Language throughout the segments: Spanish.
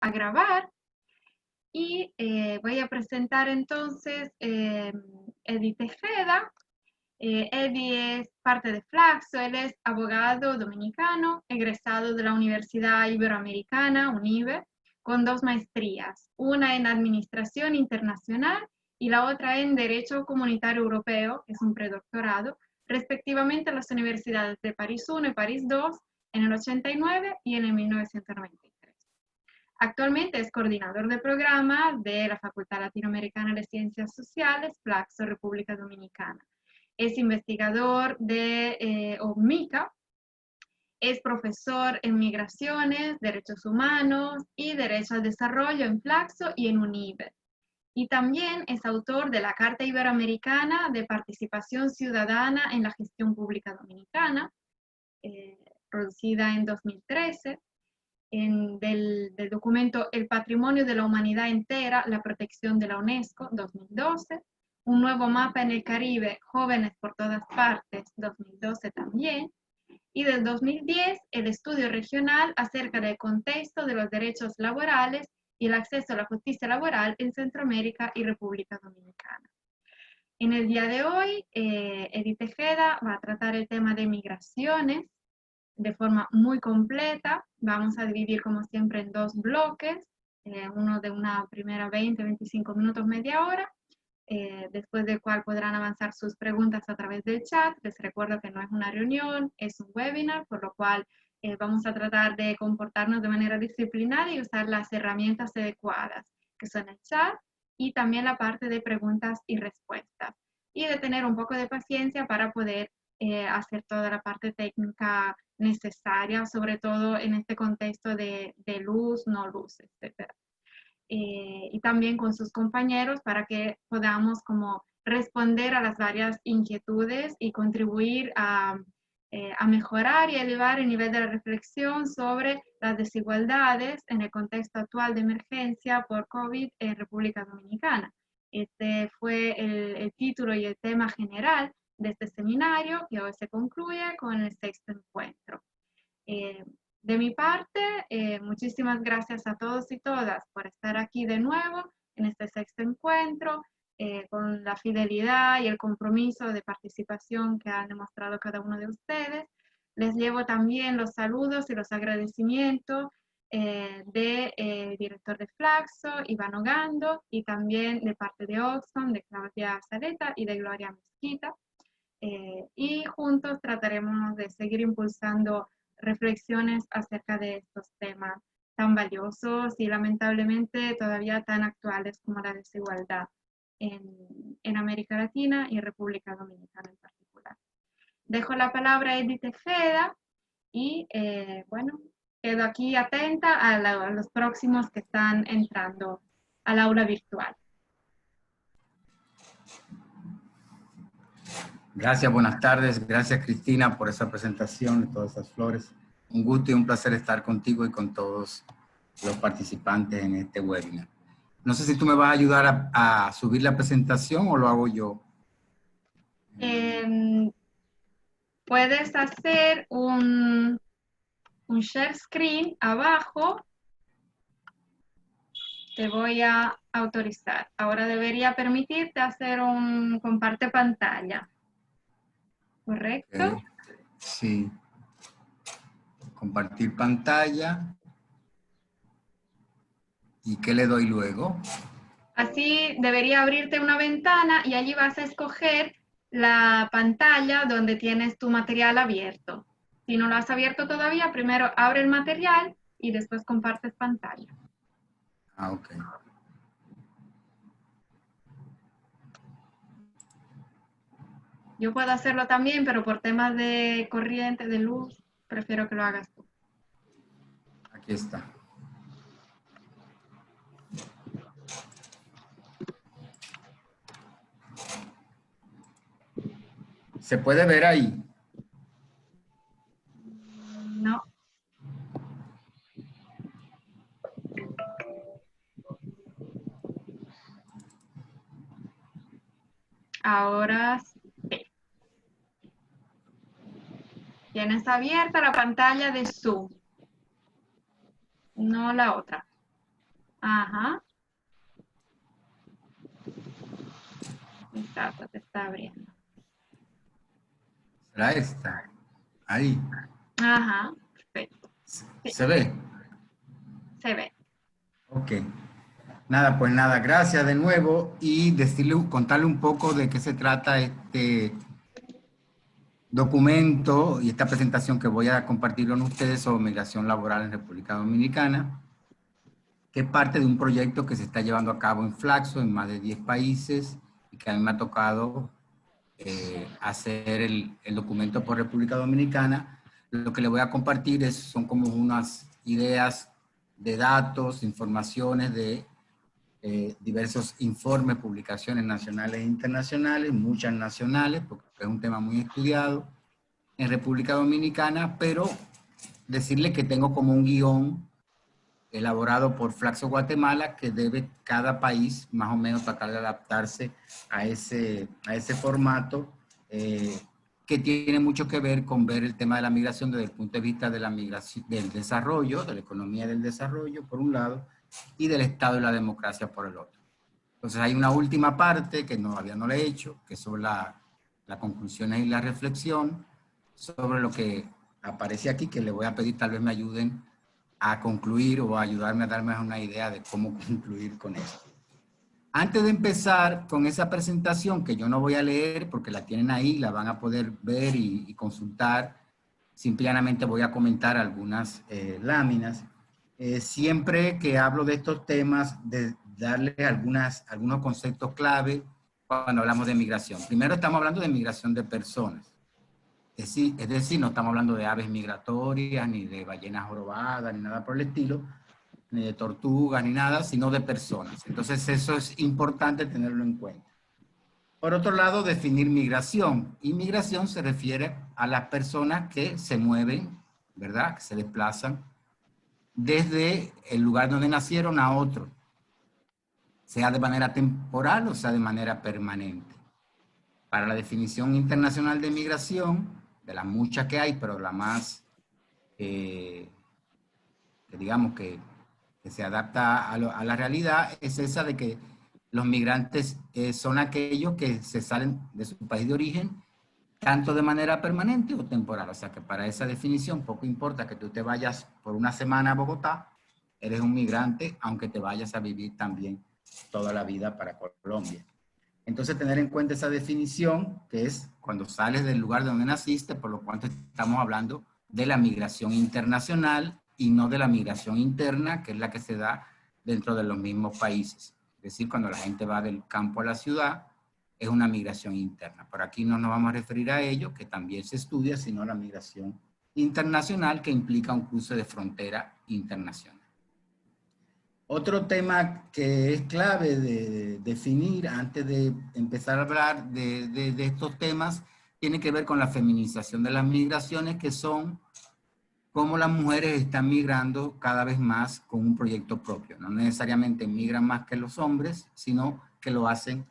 a grabar y voy a presentar entonces Eddie Tejeda. Eddie es parte de Flaxo, él es abogado dominicano, egresado de la Universidad Iberoamericana, UNIBE, con 2 maestrías, una en Administración Internacional y la otra en Derecho Comunitario Europeo, que es un predoctorado, respectivamente en las universidades de París I y París II en el 89 y en el 1993. Actualmente es coordinador de programa de la Facultad Latinoamericana de Ciencias Sociales, Flaxo, República Dominicana. Es investigador de OMICA, es profesor en migraciones, derechos humanos y derecho al desarrollo en Flaxo y en UNIBE. Y también es autor de la Carta Iberoamericana de Participación Ciudadana en la Gestión Pública Dominicana, producida en 2013, del documento El Patrimonio de la Humanidad Entera, la protección de la UNESCO, 2012, un nuevo mapa en el Caribe, Jóvenes por todas partes, 2012 también, y del 2010 el estudio regional acerca del contexto de los derechos laborales y el acceso a la justicia laboral en Centroamérica y República Dominicana. En el día de hoy, Eddie Tejeda va a tratar el tema de migraciones de forma muy completa. Vamos a dividir como siempre en 2 bloques, uno de una primera 20, 25 minutos, media hora, después del cual podrán avanzar sus preguntas a través del chat. Les recuerdo que no es una reunión, es un webinar, por lo cual vamos a tratar de comportarnos de manera disciplinada y usar las herramientas adecuadas, que son el chat y también la parte de preguntas y respuestas. Y de tener un poco de paciencia para poder hacer toda la parte técnica necesaria, sobre todo en este contexto de luz, no luz, etc. Y también con sus compañeros para que podamos como responder a las varias inquietudes y contribuir a mejorar y elevar el nivel de la reflexión sobre las desigualdades en el contexto actual de emergencia por COVID en República Dominicana. Este fue el título y el tema general de este seminario, que hoy se concluye con el 6º encuentro. De mi parte, muchísimas gracias a todos y todas por estar aquí de nuevo en este 6º encuentro, con la fidelidad y el compromiso de participación que han demostrado cada uno de ustedes. Les llevo también los saludos y los agradecimientos del director de Flaxo, Iván Ogando, y también de parte de Oxfam, de Claudia Saleta y de Gloria Mezquita. Y juntos trataremos de seguir impulsando reflexiones acerca de estos temas tan valiosos y lamentablemente todavía tan actuales como la desigualdad en América Latina y República Dominicana en particular. Dejo la palabra a Eddie Tejeda y bueno, quedo aquí atenta a los próximos que están entrando al aula virtual. Gracias, buenas tardes. Gracias, Cristina, por esa presentación y todas esas flores. Un gusto y un placer estar contigo y con todos los participantes en este webinar. No sé si tú me vas a ayudar a subir la presentación o lo hago yo. Puedes hacer un share screen abajo. Te voy a autorizar. Ahora debería permitirte hacer un comparte pantalla. ¿Correcto? Sí. Compartir pantalla. ¿Y qué le doy luego? Así debería abrirte una ventana y allí vas a escoger la pantalla donde tienes tu material abierto. Si no lo has abierto todavía, primero abre el material y después compartes pantalla. Ah, ok. Yo puedo hacerlo también, pero por temas de corriente, de luz, prefiero que lo hagas tú. Aquí está. ¿Se puede ver ahí? No. Ahora sí. Tienes abierta la pantalla de Zoom, no la otra. Ajá. Exacto, te está abriendo. ¿Será esta? Ahí. Ajá, perfecto. Sí, ¿Se ve? se ve. Ok. Nada, pues nada, gracias de nuevo y contarle un poco de qué se trata este documento y esta presentación que voy a compartir con ustedes sobre migración laboral en República Dominicana, que es parte de un proyecto que se está llevando a cabo en Flaxo en más de 10 países y que a mí me ha tocado hacer el documento por República Dominicana. Lo que le voy a compartir son como unas ideas de datos, informaciones de diversos informes, publicaciones nacionales e internacionales, muchas nacionales, porque es un tema muy estudiado en República Dominicana, pero decirle que tengo como un guión elaborado por Flaxo Guatemala que debe cada país más o menos tratar de adaptarse a ese formato que tiene mucho que ver con ver el tema de la migración desde el punto de vista de la migración, del desarrollo, de la economía del desarrollo por un lado y del Estado y la democracia por el otro. Entonces hay una última parte que todavía no le he hecho, que es sobre las conclusiones y la reflexión sobre lo que aparece aquí, que le voy a pedir tal vez me ayuden a concluir o a ayudarme a darme una idea de cómo concluir con esto. Antes de empezar con esa presentación, que yo no voy a leer porque la tienen ahí, la van a poder ver y consultar, simplemente voy a comentar algunas láminas. Siempre que hablo de estos temas, de darle algunos conceptos clave cuando hablamos de migración. Primero estamos hablando de migración de personas. Es decir, no estamos hablando de aves migratorias, ni de ballenas jorobadas, ni nada por el estilo, ni de tortugas, ni nada, sino de personas. Entonces eso es importante tenerlo en cuenta. Por otro lado, definir migración. Y migración se refiere a las personas que se mueven, ¿verdad? Que se desplazan desde el lugar donde nacieron a otro, sea de manera temporal o sea de manera permanente. Para la definición internacional de migración, de las muchas que hay, pero la más, que digamos que se adapta a la realidad, es esa de que los migrantes son aquellos que se salen de su país de origen, tanto de manera permanente o temporal. O sea que para esa definición poco importa que tú te vayas por una semana a Bogotá, eres un migrante, aunque te vayas a vivir también toda la vida para Colombia. Entonces, tener en cuenta esa definición, que es cuando sales del lugar donde naciste, por lo cual estamos hablando de la migración internacional y no de la migración interna, que es la que se da dentro de los mismos países. Es decir, cuando la gente va del campo a la ciudad, es una migración interna. Por aquí no nos vamos a referir a ello, que también se estudia, sino la migración internacional, que implica un cruce de frontera internacional. Otro tema que es clave de definir antes de empezar a hablar de estos temas tiene que ver con la feminización de las migraciones, que son cómo las mujeres están migrando cada vez más con un proyecto propio. No necesariamente migran más que los hombres, sino que lo hacen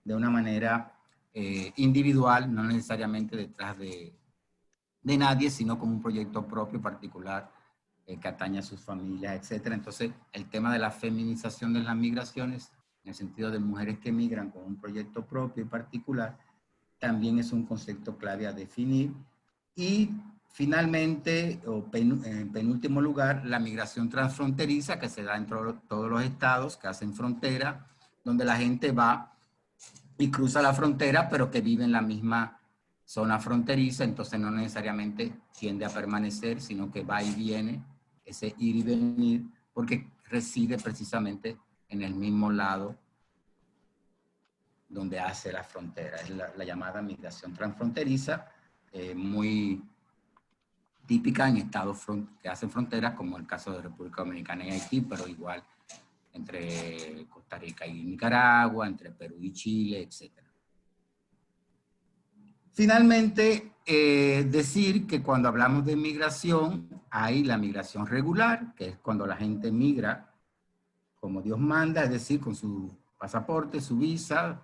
de una manera individual, no necesariamente detrás de nadie, sino como un proyecto propio particular que atañe a sus familias, etcétera. Entonces, el tema de la feminización de las migraciones, en el sentido de mujeres que migran con un proyecto propio y particular, también es un concepto clave a definir. Y finalmente, en penúltimo lugar, la migración transfronteriza que se da en todos los estados que hacen frontera, donde la gente va y cruza la frontera, pero que vive en la misma zona fronteriza, entonces no necesariamente tiende a permanecer, sino que va y viene, ese ir y venir, porque reside precisamente en el mismo lado donde hace la frontera. Es la llamada migración transfronteriza, muy típica en estados que hacen fronteras, como el caso de República Dominicana y Haití, pero igual entre Costa Rica y Nicaragua, entre Perú y Chile, etc. Finalmente, decir que cuando hablamos de migración, hay la migración regular, que es cuando la gente migra como Dios manda, es decir, con su pasaporte, su visa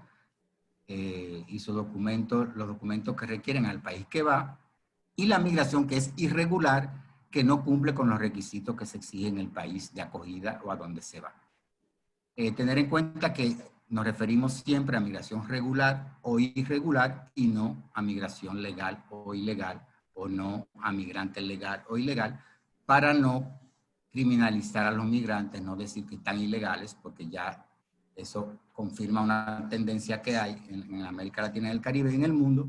y sus documentos, los documentos que requieren al país que va, y la migración que es irregular, que no cumple con los requisitos que se exigen en el país de acogida o a donde se va. tener en cuenta que nos referimos siempre a migración regular o irregular y no a migración legal o ilegal, o no a migrante legal o ilegal, para no criminalizar a los migrantes, no decir que están ilegales, porque ya eso confirma una tendencia que hay en América Latina y el Caribe y en el mundo,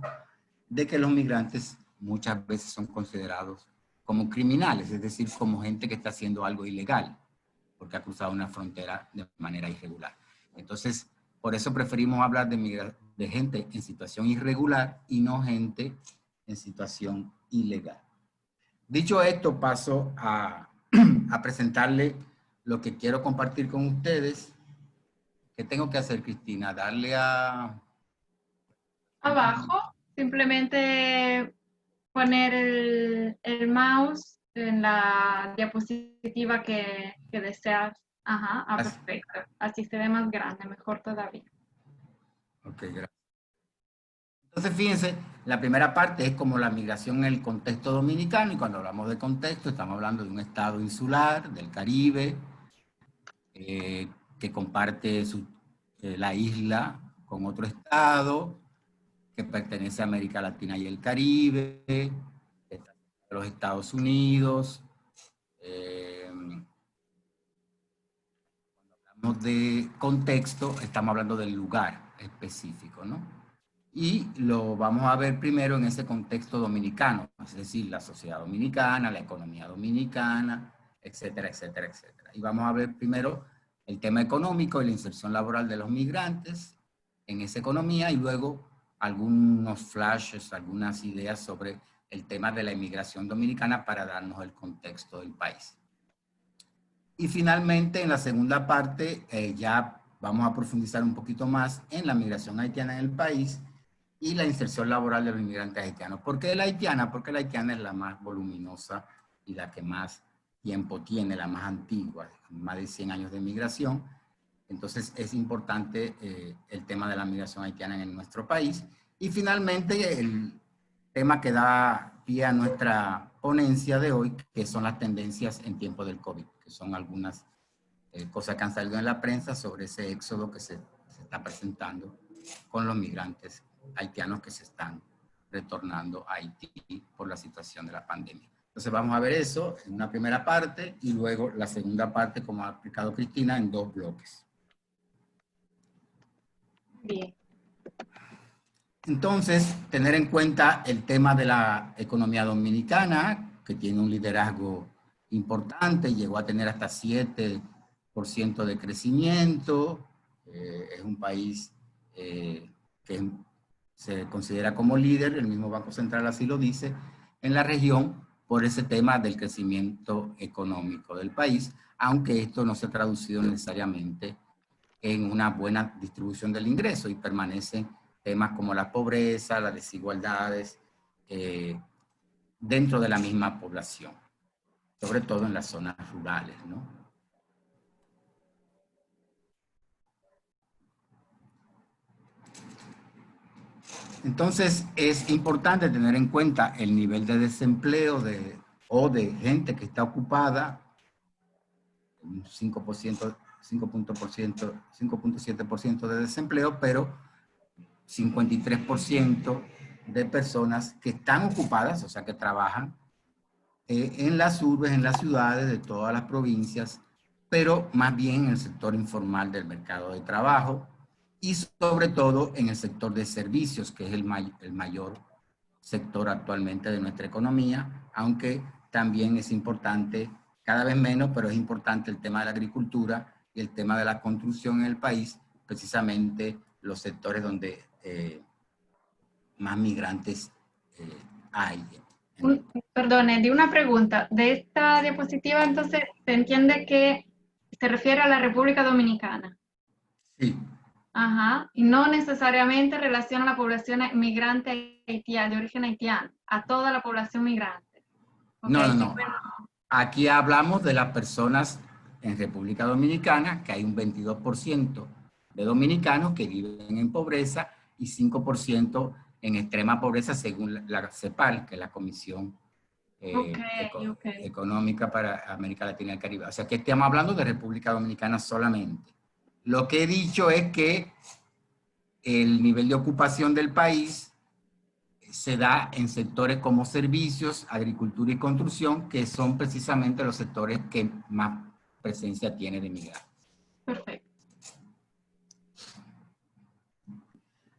de que los migrantes muchas veces son considerados como criminales, es decir, como gente que está haciendo algo ilegal, porque ha cruzado una frontera de manera irregular. Entonces, por eso preferimos hablar de gente en situación irregular y no gente en situación ilegal. Dicho esto, paso a presentarle lo que quiero compartir con ustedes. ¿Qué tengo que hacer, Cristina? Darle a... Abajo, simplemente poner el mouse en la diapositiva que deseas. Ajá, perfecto. Así se ve más grande, mejor todavía. Ok, gracias. Entonces, fíjense, la primera parte es como la migración en el contexto dominicano, y cuando hablamos de contexto estamos hablando de un estado insular, del Caribe, que comparte la isla con otro estado, que pertenece a América Latina y el Caribe, los Estados Unidos. Cuando hablamos de contexto, estamos hablando del lugar específico, ¿no? Y lo vamos a ver primero en ese contexto dominicano, es decir, la sociedad dominicana, la economía dominicana, etcétera, etcétera, etcétera. Y vamos a ver primero el tema económico y la inserción laboral de los migrantes en esa economía, y luego algunos flashes, algunas ideas sobre el tema de la inmigración dominicana para darnos el contexto del país. Y finalmente, en la segunda parte, ya vamos a profundizar un poquito más en la migración haitiana en el país y la inserción laboral de los inmigrantes haitianos. ¿Por qué la haitiana? Porque la haitiana es la más voluminosa y la que más tiempo tiene, la más antigua, más de 100 años de migración. Entonces es importante el tema de la migración haitiana en nuestro país. Y finalmente el tema que da pie a nuestra ponencia de hoy, que son las tendencias en tiempo del COVID, que son algunas cosas que han salido en la prensa sobre ese éxodo que se está presentando con los migrantes haitianos que se están retornando a Haití por la situación de la pandemia. Entonces vamos a ver eso en una primera parte y luego la segunda parte, como ha explicado Cristina, en 2 bloques. Bien. Entonces, tener en cuenta el tema de la economía dominicana, que tiene un liderazgo importante, llegó a tener hasta 7% de crecimiento, es un país que se considera como líder, el mismo Banco Central así lo dice, en la región por ese tema del crecimiento económico del país, aunque esto no se ha traducido necesariamente en una buena distribución del ingreso y permanecen temas como la pobreza, las desigualdades dentro de la misma población, sobre todo en las zonas rurales, ¿no? Entonces, es importante tener en cuenta el nivel de desempleo o de gente que está ocupada, un 5.7% de desempleo, pero 53% de personas que están ocupadas, o sea, que trabajan en las urbes, en las ciudades de todas las provincias, pero más bien en el sector informal del mercado de trabajo y sobre todo en el sector de servicios, que es el mayor sector actualmente de nuestra economía, aunque también es importante, cada vez menos, pero es importante el tema de la agricultura y el tema de la construcción en el país, precisamente los sectores donde más migrantes hay. Perdone, di una pregunta. De esta diapositiva, entonces, se entiende que se refiere a la República Dominicana. Sí. Ajá. Y no necesariamente relaciona a la población migrante haitiana, de origen haitiano, a toda la población migrante. No, Okay, no, no. Aquí hablamos de las personas en República Dominicana, que hay un 22% de dominicanos que viven en pobreza y 5% en extrema pobreza según la CEPAL, que es la Comisión Económica para América Latina y el Caribe. O sea que estamos hablando de República Dominicana solamente. Lo que he dicho es que el nivel de ocupación del país se da en sectores como servicios, agricultura y construcción, que son precisamente los sectores que más presencia tiene de migrantes. Perfecto.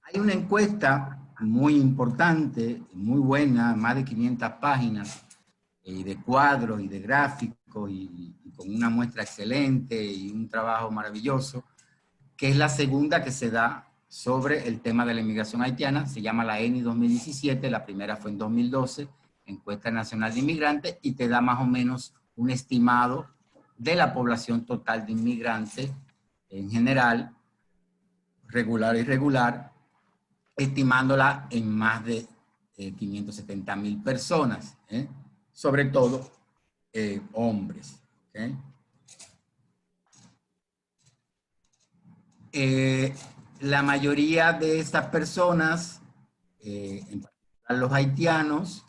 Hay una encuesta muy importante, muy buena, más de 500 páginas, de cuadros y de gráficos, y con una muestra excelente y un trabajo maravilloso, que es la segunda que se da sobre el tema de la inmigración haitiana. Se llama la ENI 2017, la primera fue en 2012, Encuesta Nacional de Inmigrantes, y te da más o menos un estimado de la población total de inmigrantes en general, regular e irregular, estimándola en más de 570,000 personas, sobre todo hombres. ¿Okay? La mayoría de estas personas, en particular los haitianos,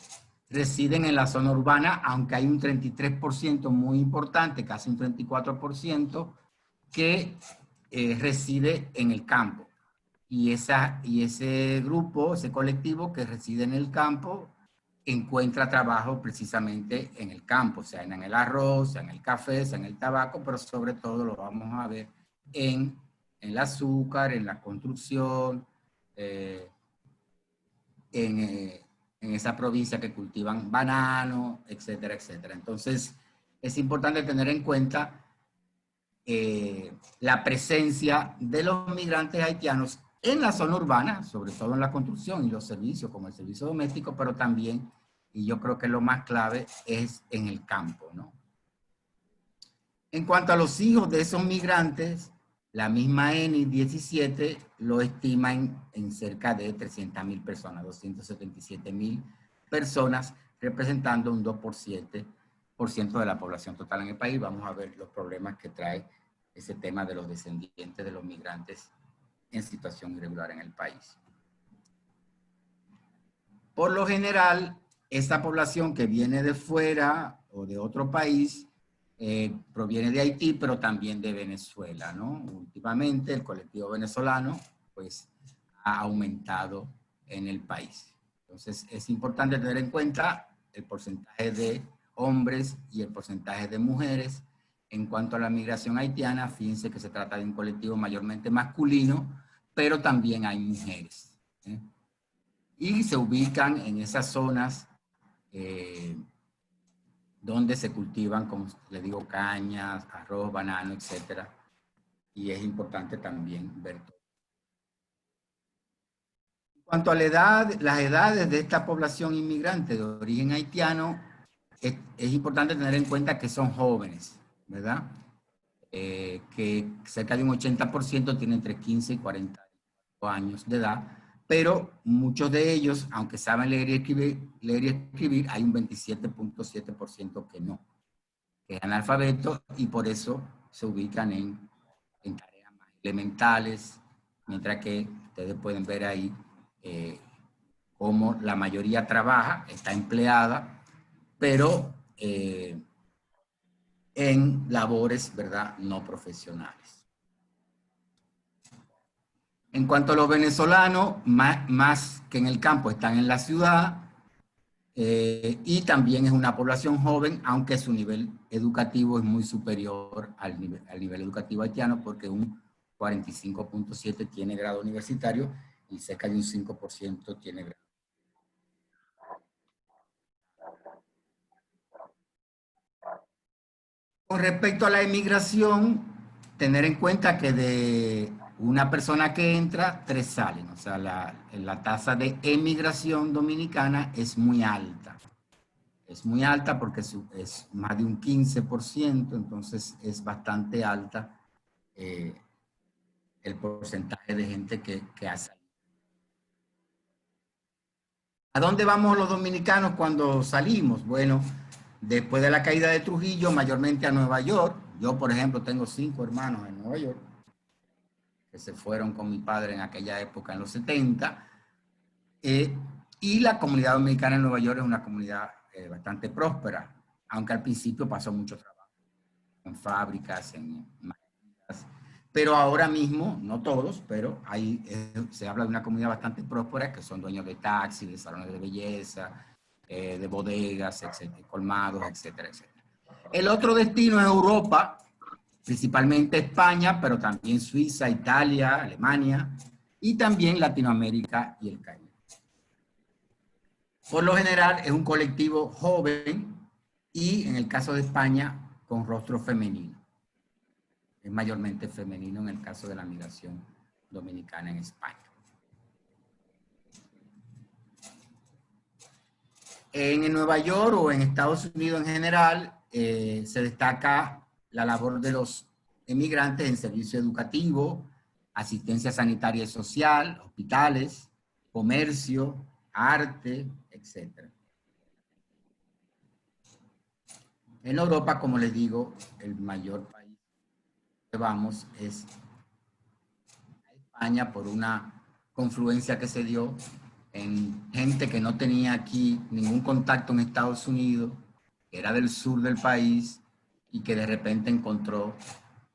residen en la zona urbana, aunque hay un 33% muy importante, casi un 34%, que reside en el campo. Y ese grupo, ese colectivo que reside en el campo, encuentra trabajo precisamente en el campo, sea en el arroz, sea en el café, sea en el tabaco, pero sobre todo lo vamos a ver en el azúcar, en la construcción, en esa provincia que cultivan banano, etcétera, etcétera. Entonces, es importante tener en cuenta la presencia de los migrantes haitianos en la zona urbana, sobre todo en la construcción y los servicios, como el servicio doméstico, pero también, y yo creo que lo más clave, es en el campo, ¿no? En cuanto a los hijos de esos migrantes, la misma ENI 17 lo estima en cerca de 300,000 personas, 277,000 personas, representando un 2% de la población total en el país. Vamos a ver los problemas que trae ese tema de los descendientes de los migrantes en situación irregular en el país. Por lo general, esta población que viene de fuera o de otro país proviene de Haití, pero también de Venezuela, ¿no? Últimamente el colectivo venezolano pues ha aumentado en el país. Entonces es importante tener en cuenta el porcentaje de hombres y el porcentaje de mujeres. En cuanto a la migración haitiana, fíjense que se trata de un colectivo mayormente masculino, pero también hay mujeres, ¿eh? Y se ubican en esas zonas donde se cultivan, como les digo, cañas, arroz, banano, etcétera. Y es importante también ver todo. En cuanto a la edad, las edades de esta población inmigrante de origen haitiano, es importante tener en cuenta que son jóvenes, ¿verdad? Que cerca de un 80% tienen entre 15 y 40 años de edad, pero muchos de ellos, aunque saben leer y escribir, hay un 27.7% que no, que es analfabeto, y por eso se ubican en tareas más elementales, mientras que ustedes pueden ver ahí cómo la mayoría trabaja, está empleada, pero en labores, ¿verdad?, no profesionales. En cuanto a los venezolanos, más que en el campo, están en la ciudad, y también es una población joven, aunque su nivel educativo es muy superior al nivel educativo haitiano, porque un 45.7 tiene grado universitario y cerca de un 5% tiene grado. Con respecto a la emigración, tener en cuenta que de una persona que entra, 3 salen. O sea, la tasa de emigración dominicana es muy alta. Es muy alta porque es más de un 15%, entonces es bastante alta el porcentaje de gente que ha salido. ¿A dónde vamos los dominicanos cuando salimos? Bueno, después de la caída de Trujillo, mayormente a Nueva York. Yo, por ejemplo, tengo 5 hermanos en Nueva York que se fueron con mi padre en aquella época, en los 70. Y la comunidad dominicana en Nueva York es una comunidad bastante próspera, aunque al principio pasó mucho trabajo en fábricas, en máquinas, pero ahora mismo, no todos, pero hay, se habla de una comunidad bastante próspera que son dueños de taxis, de salones de belleza, de bodegas, etcétera, colmados, etcétera, etcétera. El otro destino es Europa, principalmente España, pero también Suiza, Italia, Alemania y también Latinoamérica y el Caribe. Por lo general es un colectivo joven y en el caso de España con rostro femenino. Es mayormente femenino en el caso de la migración dominicana en España. En Nueva York o en Estados Unidos en general se destaca la labor de los emigrantes en servicio educativo, asistencia sanitaria y social, hospitales, comercio, arte, etc. En Europa, como les digo, el mayor país que vamos es España por una confluencia que se dio en gente que no tenía aquí ningún contacto en Estados Unidos, que era del sur del país y que de repente encontró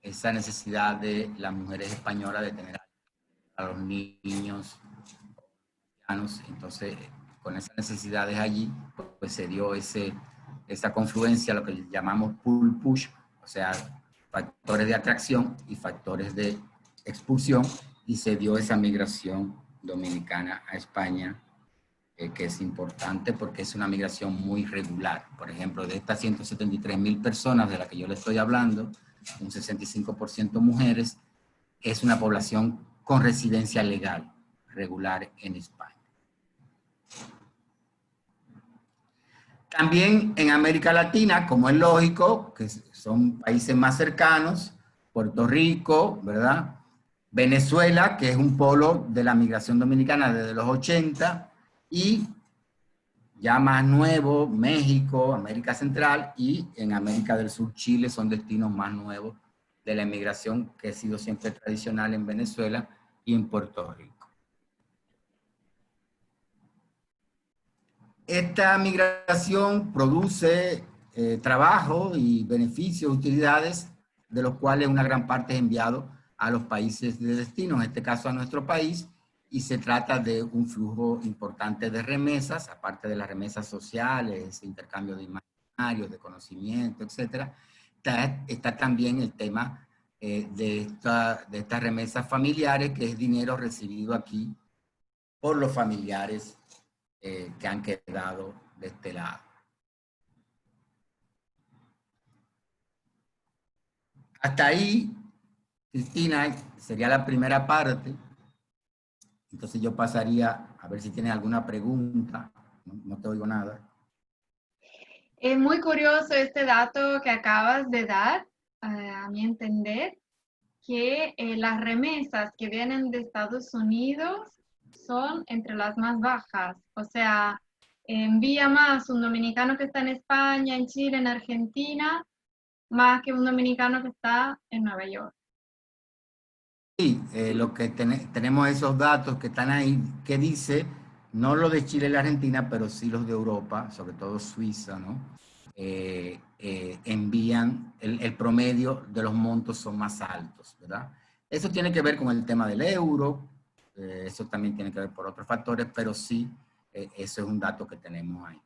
esa necesidad de las mujeres españolas de tener a los niños. Entonces, con esas necesidades allí, pues se dio esa confluencia, lo que llamamos pull-push, o sea, factores de atracción y factores de expulsión, y se dio esa migración dominicana a España, que es importante porque es una migración muy regular. Por ejemplo, de estas 173,000 personas de las que yo le estoy hablando, un 65% mujeres, es una población con residencia legal, regular en España. También en América Latina, como es lógico, que son países más cercanos, Puerto Rico, ¿verdad? Venezuela, que es un polo de la migración dominicana desde los 80, y ya más nuevo, México, América Central, y en América del Sur, Chile, son destinos más nuevos de la inmigración que ha sido siempre tradicional en Venezuela y en Puerto Rico. Esta migración produce trabajo y beneficios, utilidades, de los cuales una gran parte es enviado a los países de destino, en este caso a nuestro país, y se trata de un flujo importante de remesas, aparte de las remesas sociales, intercambio de imaginarios, de conocimiento, etc. Está también el tema de estas remesas familiares, que es dinero recibido aquí por los familiares que han quedado de este lado. Hasta ahí, Cristina, sería la primera parte. Entonces yo pasaría a ver si tienes alguna pregunta. No te oigo nada. Es muy curioso este dato que acabas de dar, a mi entender, que las remesas que vienen de Estados Unidos son entre las más bajas. O sea, envía más un dominicano que está en España, en Chile, en Argentina, más que un dominicano que está en Nueva York. Sí, lo que tenemos esos datos que están ahí, que dice, no los de Chile y la Argentina, pero sí los de Europa, sobre todo Suiza, ¿no? Envían, el promedio de los montos son más altos, ¿verdad? Eso tiene que ver con el tema del euro, eso también tiene que ver por otros factores, pero sí, eso es un dato que tenemos ahí.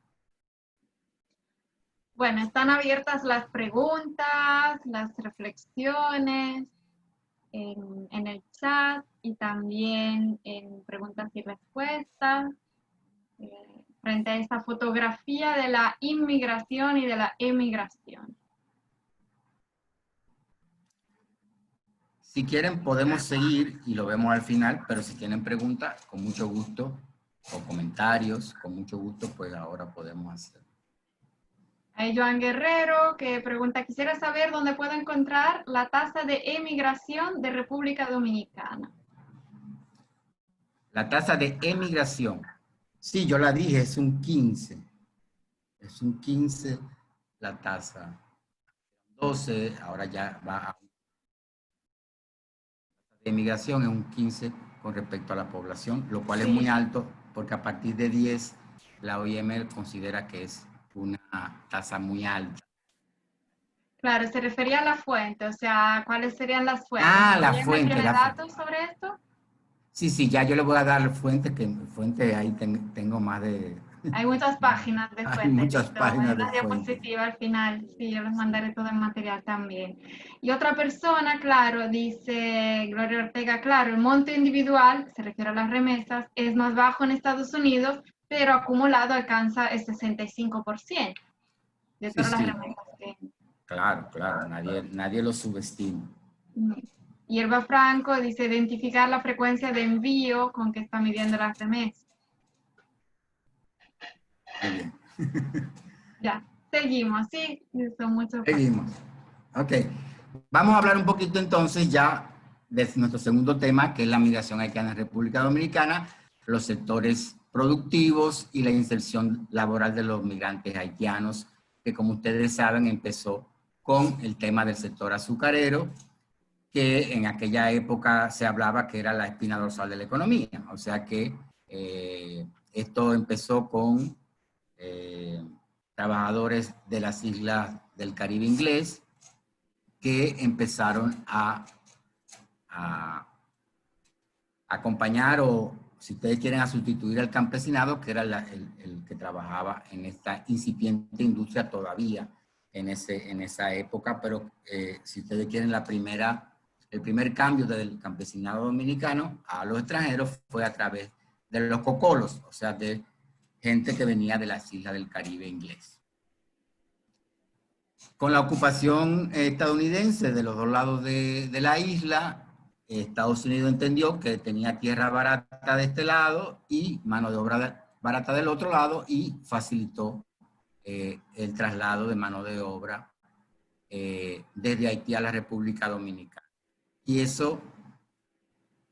Bueno, están abiertas las preguntas, las reflexiones en el chat y también en preguntas y respuestas. Frente a esta fotografía de la inmigración y de la emigración. Si quieren podemos seguir y lo vemos al final, pero si tienen preguntas, con mucho gusto, o comentarios, con mucho gusto, pues ahora podemos hacer. Hay Joan Guerrero que pregunta, quisiera saber dónde puedo encontrar la tasa de emigración de República Dominicana. La tasa de emigración. Sí, yo la dije, es un 15. Es un 15 la tasa. 12, ahora ya va a... de emigración es un 15 con respecto a la población, lo cual es muy alto porque a partir de 10 la OIM considera que es una tasa muy alta. Claro, se refería a la fuente, o sea, ¿cuáles serían las fuentes? Ah, la ¿Podrían fuente, enviarme la fuente. datos sobre esto? Sí, sí, ya yo le voy a dar fuente, que fuente ahí tengo más de, Hay muchas páginas de hay fuentes, muchas listo. En páginas de la fuentes. diapositiva al final, sí, yo les mandaré todo el material también. Y otra persona, claro, dice Gloria Ortega, claro, el monto individual, se refiere a las remesas, es más bajo en Estados Unidos, pero acumulado alcanza el 65% de Sí, todas las sí, remesas que... claro, claro, nadie lo subestima. Y Elba Franco dice identificar la frecuencia de envío con que está midiendo las remesas. Muy bien. Ya, seguimos, sí, son muchos factores. Seguimos. Ok. Vamos a hablar un poquito entonces ya de nuestro segundo tema, que es la migración haitiana en República Dominicana, los sectores productivos y la inserción laboral de los migrantes haitianos, que como ustedes saben empezó con el tema del sector azucarero, que en aquella época se hablaba que era la espina dorsal de la economía. O sea que esto empezó con trabajadores de las islas del Caribe inglés que empezaron a acompañar o, si ustedes quieren, a sustituir al campesinado, que era el que trabajaba en esta incipiente industria todavía en esa época, pero si ustedes quieren, el primer cambio del campesinado dominicano a los extranjeros fue a través de los cocolos, o sea, de gente que venía de las islas del Caribe inglés. Con la ocupación estadounidense de los dos lados de la isla, Estados Unidos entendió que tenía tierra barata de este lado y mano de obra barata del otro lado y facilitó el traslado de mano de obra desde Haití a la República Dominicana. Y eso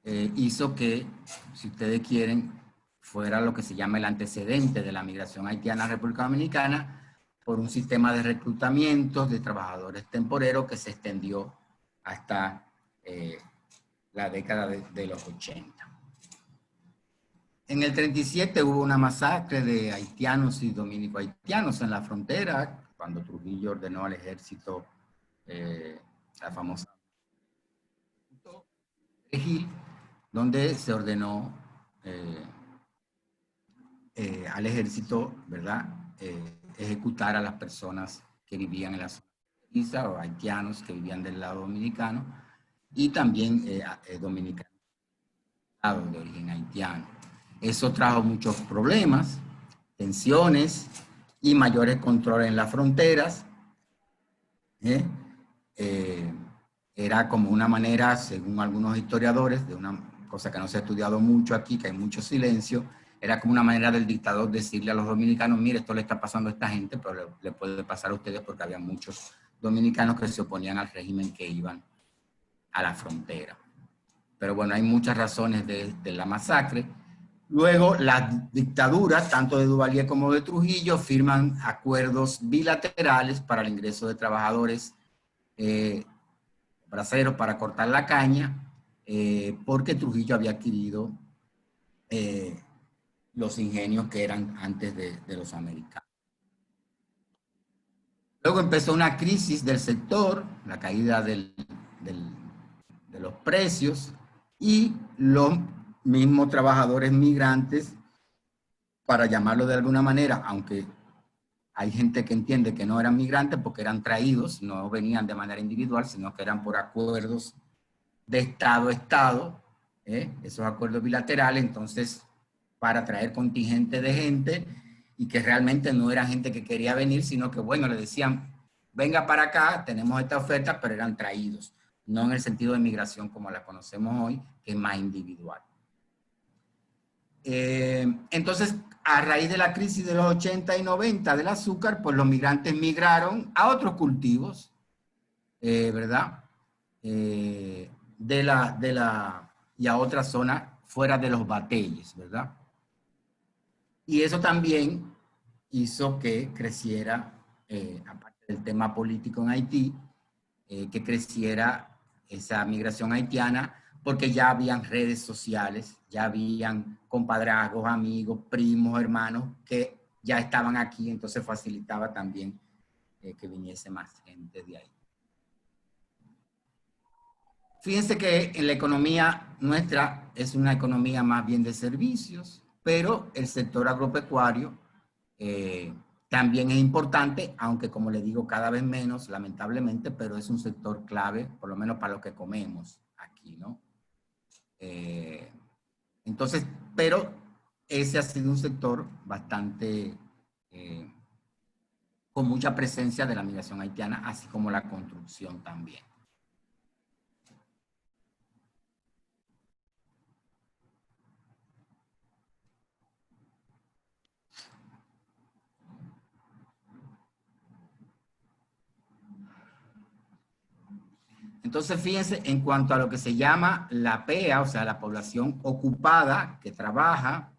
hizo que, si ustedes quieren, fuera lo que se llama el antecedente de la migración haitiana a la República Dominicana, por un sistema de reclutamiento de trabajadores temporeros que se extendió hasta la década de los 80. En el 37 hubo una masacre de haitianos y dominico-haitianos en la frontera, cuando Trujillo ordenó al ejército la famosa Gil, donde se ordenó al ejército, ¿verdad? Ejecutar a las personas que vivían en la zona fronteriza o haitianos que vivían del lado dominicano y también dominicanos de origen haitiano. Eso trajo muchos problemas, tensiones y mayores controles en las fronteras. ¿eh? Era como una manera, según algunos historiadores, de una cosa que no se ha estudiado mucho aquí, que hay mucho silencio, era como una manera del dictador decirle a los dominicanos, mire, esto le está pasando a esta gente, pero le puede pasar a ustedes porque había muchos dominicanos que se oponían al régimen que iban a la frontera. Pero bueno, hay muchas razones de la masacre. Luego, las dictaduras, tanto de Duvalier como de Trujillo, firman acuerdos bilaterales para el ingreso de trabajadores braceros para cortar la caña, porque Trujillo había adquirido los ingenios que eran antes de los americanos. Luego empezó una crisis del sector, la caída de los precios y los mismos trabajadores migrantes, para llamarlo de alguna manera, aunque hay gente que entiende que no eran migrantes porque eran traídos, no venían de manera individual, sino que eran por acuerdos de Estado a Estado, esos acuerdos bilaterales, entonces, para traer contingente de gente y que realmente no era gente que quería venir, sino que, bueno, le decían, venga para acá, tenemos esta oferta, pero eran traídos, no en el sentido de migración como la conocemos hoy, que es más individual. Entonces, a raíz de la crisis de los 80 y 90 del azúcar, pues los migrantes migraron a otros cultivos, ¿verdad? Y a otra zona fuera de los batalles, ¿verdad? Y eso también hizo que creciera, aparte del tema político en Haití, que creciera esa migración haitiana, porque ya habían redes sociales, ya habían compadrazgos, amigos, primos, hermanos, que ya estaban aquí, entonces facilitaba también que viniese más gente de ahí. Fíjense que en la economía nuestra es una economía más bien de servicios, pero el sector agropecuario también es importante, aunque como le digo, cada vez menos, lamentablemente, pero es un sector clave, por lo menos para lo que comemos aquí, ¿no? Entonces, pero ese ha sido un sector bastante, con mucha presencia de la migración haitiana, así como la construcción también. Entonces, fíjense, en cuanto a lo que se llama la PEA, o sea, la población ocupada que trabaja,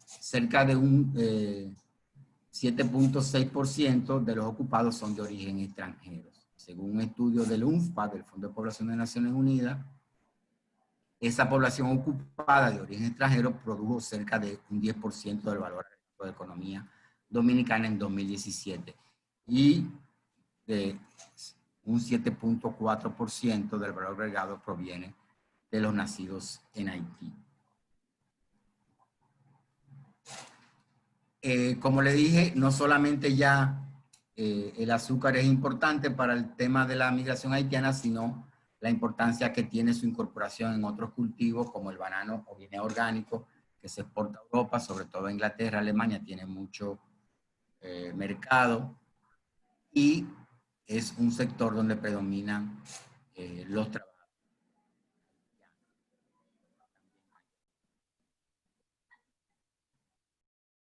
cerca de un 7.6% de los ocupados son de origen extranjero. Según un estudio del UNFPA, del Fondo de Población de Naciones Unidas, esa población ocupada de origen extranjero produjo cerca de un 10% del valor de la economía dominicana en 2017 y de un 7.4% del valor agregado proviene de los nacidos en Haití. Como le dije, no solamente ya el azúcar es importante para el tema de la migración haitiana, sino la importancia que tiene su incorporación en otros cultivos como el banano o guineo orgánico que se exporta a Europa, sobre todo a Inglaterra, Alemania, tiene mucho mercado y es un sector donde predominan los trabajos.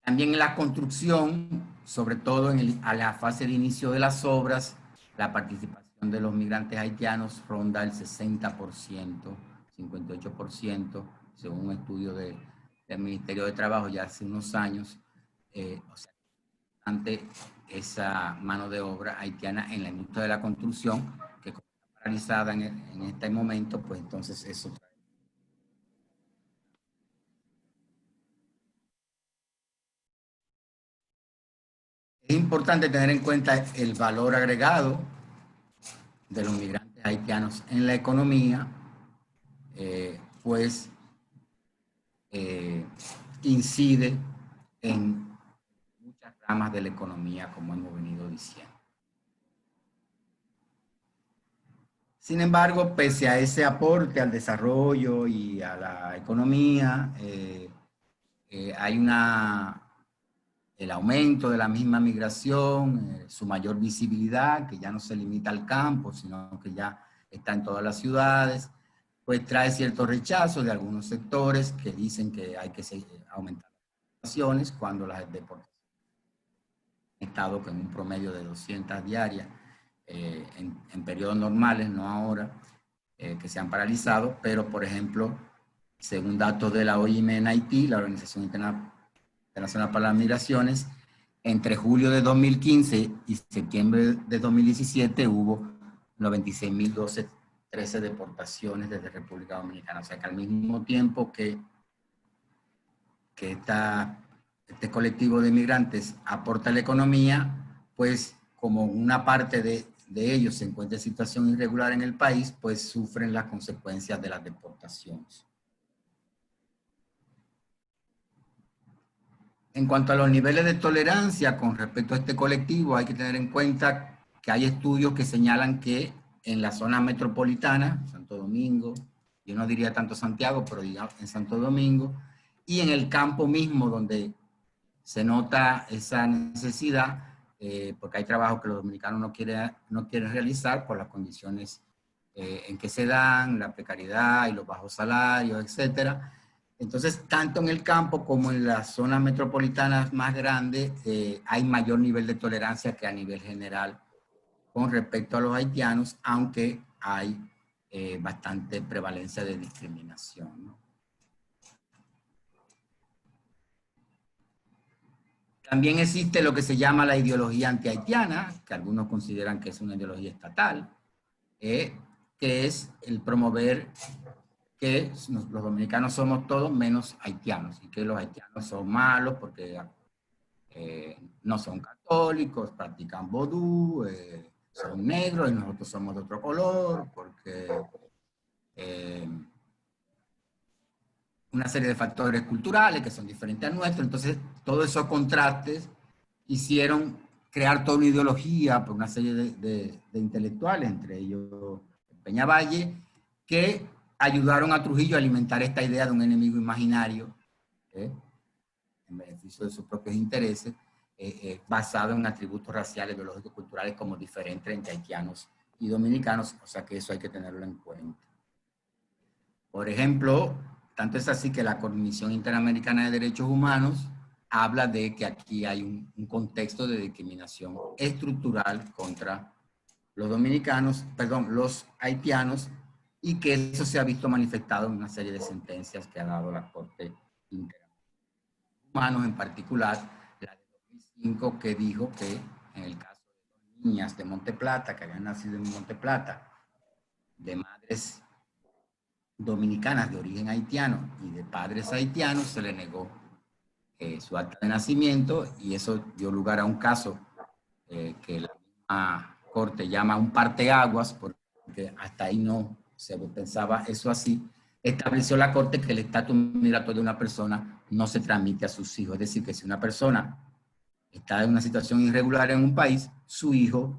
También en la construcción, sobre todo a la fase de inicio de las obras, la participación de los migrantes haitianos ronda el 60%, 58%, según un estudio del Ministerio de Trabajo ya hace unos años. O sea, ante esa mano de obra haitiana en la industria de la construcción, que está paralizada en este momento, pues entonces eso. Es importante tener en cuenta el valor agregado de los migrantes haitianos en la economía, pues incide en muchas ramas de la economía, como hemos venido diciendo. Sin embargo, pese a ese aporte al desarrollo y a la economía, hay el aumento de la misma migración, su mayor visibilidad, que ya no se limita al campo, sino que ya está en todas las ciudades, pues trae cierto rechazo de algunos sectores que dicen que hay que aumentar las deportaciones cuando las deportaciones han estado con un promedio de 200 diarias en periodos normales, no ahora, que se han paralizado, pero por ejemplo, según datos de la OIM en Haití, la Organización Internacional para las Migraciones, entre julio de 2015 y septiembre de 2017 hubo 96.013 deportaciones desde República Dominicana. O sea que al mismo tiempo que este colectivo de migrantes aporta a la economía, pues como una parte de ellos se encuentra en situación irregular en el país, pues sufren las consecuencias de las deportaciones. En cuanto a los niveles de tolerancia con respecto a este colectivo, hay que tener en cuenta que hay estudios que señalan que en la zona metropolitana, Santo Domingo, yo no diría tanto Santiago, pero digamos en Santo Domingo, y en el campo mismo donde se nota esa necesidad, porque hay trabajos que los dominicanos no quieren realizar por las condiciones en que se dan, la precariedad y los bajos salarios, etcétera. Entonces, tanto en el campo como en las zonas metropolitanas más grandes, hay mayor nivel de tolerancia que a nivel general con respecto a los haitianos, aunque hay bastante prevalencia de discriminación, ¿no? También existe lo que se llama la ideología anti-haitiana, que algunos consideran que es una ideología estatal, que es el promover que los dominicanos somos todos menos haitianos y que los haitianos son malos porque no son católicos, practican vodú, son negros y nosotros somos de otro color, porque una serie de factores culturales que son diferentes a nuestros. Entonces, todos esos contrastes hicieron crear toda una ideología por una serie de intelectuales, entre ellos Peñavalle, que ayudaron a Trujillo a alimentar esta idea de un enemigo imaginario, en beneficio de sus propios intereses, basado en atributos raciales, biológicos, culturales como diferentes entre haitianos y dominicanos, o sea que eso hay que tenerlo en cuenta. Por ejemplo, tanto es así que la Comisión Interamericana de Derechos Humanos habla de que aquí hay un contexto de discriminación estructural contra los dominicanos, perdón, los haitianos, y que eso se ha visto manifestado en una serie de sentencias que ha dado la Corte Interamericana de Humanos, en particular la de 2005, que dijo que en el caso de dos niñas de Monte Plata, que habían nacido en Monte Plata, de madres dominicanas de origen haitiano y de padres haitianos, se le negó su acta de nacimiento, y eso dio lugar a un caso que la misma Corte llama un parteaguas, porque hasta ahí no se pensaba eso así. Estableció la Corte que el estatus migratorio de una persona no se transmite a sus hijos. Es decir, que si una persona está en una situación irregular en un país, su hijo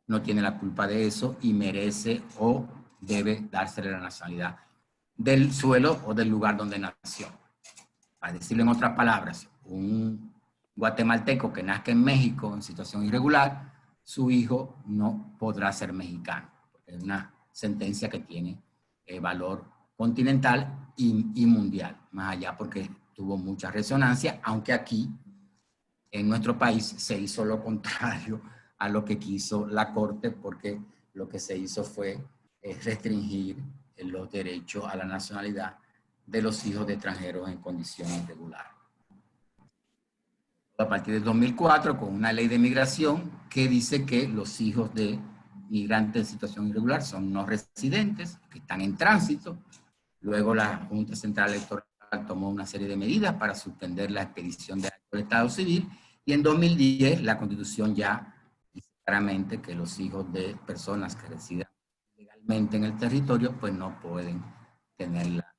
no tiene la culpa de eso y merece o debe dársele la nacionalidad del suelo o del lugar donde nació. Para decirlo en otras palabras, un guatemalteco que nazca en México en situación irregular, su hijo no podrá ser mexicano. Es una sentencia que tiene valor continental y mundial, más allá porque tuvo mucha resonancia, aunque aquí en nuestro país se hizo lo contrario a lo que quiso la Corte, porque lo que se hizo fue restringir los derechos a la nacionalidad de los hijos de extranjeros en condición irregular. A partir del 2004, con una ley de migración que dice que los hijos de migrantes en situación irregular son no residentes, que están en tránsito. Luego la Junta Central Electoral tomó una serie de medidas para suspender la expedición de actos de Estado Civil, y en 2010 la Constitución ya dice claramente que los hijos de personas que residan legalmente en el territorio pues no pueden tenerla.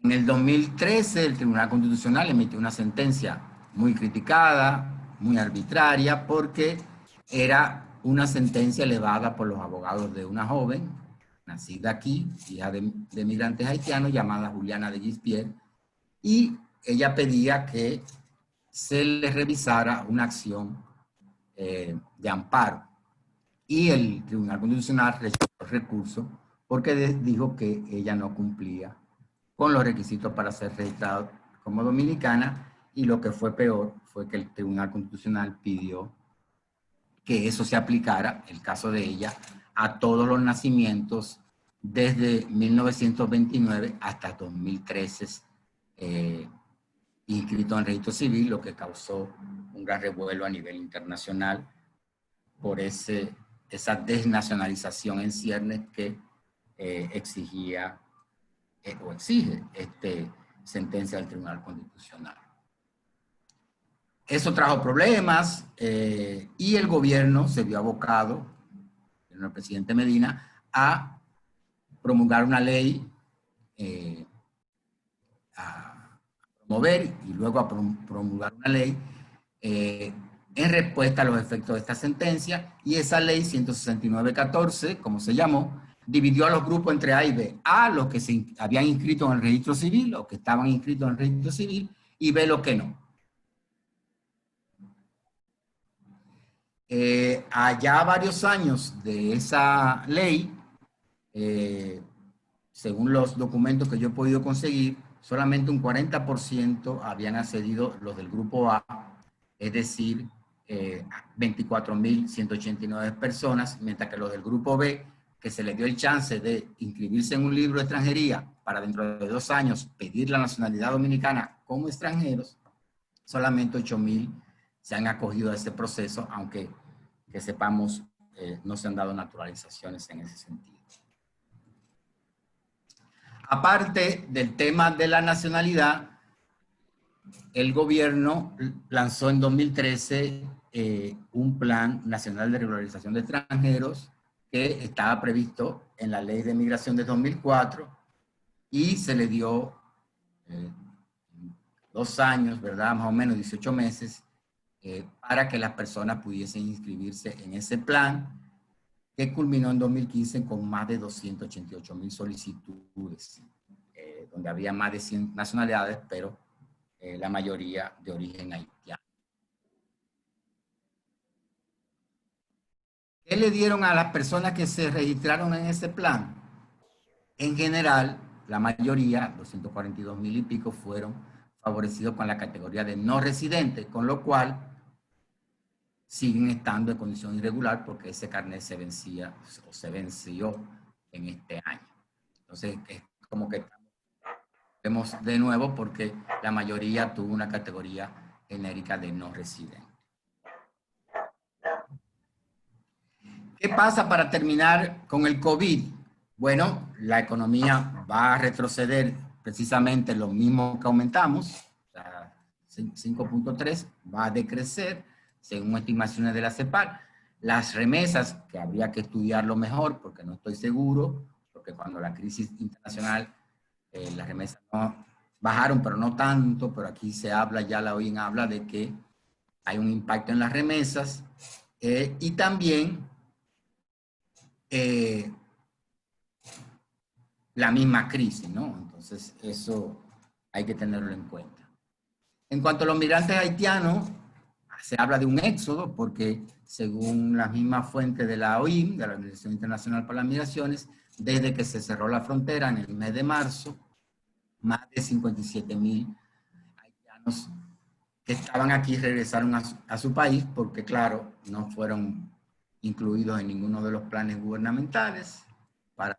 En el 2013 el Tribunal Constitucional emitió una sentencia muy criticada, muy arbitraria, porque era una sentencia elevada por los abogados de una joven nacida aquí, hija de migrantes haitianos, llamada Juliana de Gispierre, y ella pedía que se le revisara una acción de amparo. Y el Tribunal Constitucional rechazó el recurso porque dijo que ella no cumplía con los requisitos para ser registrada como dominicana, y lo que fue peor fue que el Tribunal Constitucional pidió que eso se aplicara, el caso de ella, a todos los nacimientos desde 1929 hasta 2013 inscritos en el registro civil, lo que causó un gran revuelo a nivel internacional por esa desnacionalización en ciernes que exigía o exige sentencia del Tribunal Constitucional. Eso trajo problemas y el gobierno se vio abocado, el presidente Medina, a promulgar una ley, a promover y luego a promulgar una ley en respuesta a los efectos de esta sentencia, y esa ley 169-14, como se llamó, dividió a los grupos entre A y B. A, los que se habían inscrito en el registro civil, o que estaban inscritos en el registro civil, y B, los que no. Allá varios años de esa ley, según los documentos que yo he podido conseguir, solamente un 40% habían accedido los del grupo A, es decir, 24.189 personas, mientras que los del grupo B, que se les dio el chance de inscribirse en un libro de extranjería para dentro de 2 años pedir la nacionalidad dominicana como extranjeros, solamente 8.000 se han acogido a ese proceso, aunque que sepamos no se han dado naturalizaciones en ese sentido. Aparte del tema de la nacionalidad, el gobierno lanzó en 2013 un plan nacional de regularización de extranjeros que estaba previsto en la ley de migración de 2004 y se le dio 2 años, ¿verdad? Más o menos 18 meses, para que las personas pudiesen inscribirse en ese plan, que culminó en 2015 con más de 288,000 solicitudes, donde había más de 100 nacionalidades, pero la mayoría de origen haitiano. ¿Qué le dieron a las personas que se registraron en ese plan? En general, la mayoría, 242,000 y pico, fueron favorecidos con la categoría de no residente, con lo cual siguen estando en condición irregular porque ese carnet se vencía o se venció en este año. Entonces, es como que vemos de nuevo porque la mayoría tuvo una categoría genérica de no residente. ¿Qué pasa para terminar con el COVID? Bueno, la economía va a retroceder precisamente lo mismo que aumentamos, 5.3, va a decrecer según estimaciones de la CEPAL. Las remesas, que habría que estudiarlo mejor porque no estoy seguro, porque cuando la crisis internacional, las remesas no bajaron, pero no tanto, pero aquí se habla, ya la OIM habla de que hay un impacto en las remesas y también la misma crisis, ¿no? Entonces, eso hay que tenerlo en cuenta. En cuanto a los migrantes haitianos, se habla de un éxodo porque, según las mismas fuentes de la OIM, de la Organización Internacional para las Migraciones, desde que se cerró la frontera en el mes de marzo, más de 57,000 haitianos que estaban aquí regresaron a su país porque, claro, no fueron incluidos en ninguno de los planes gubernamentales para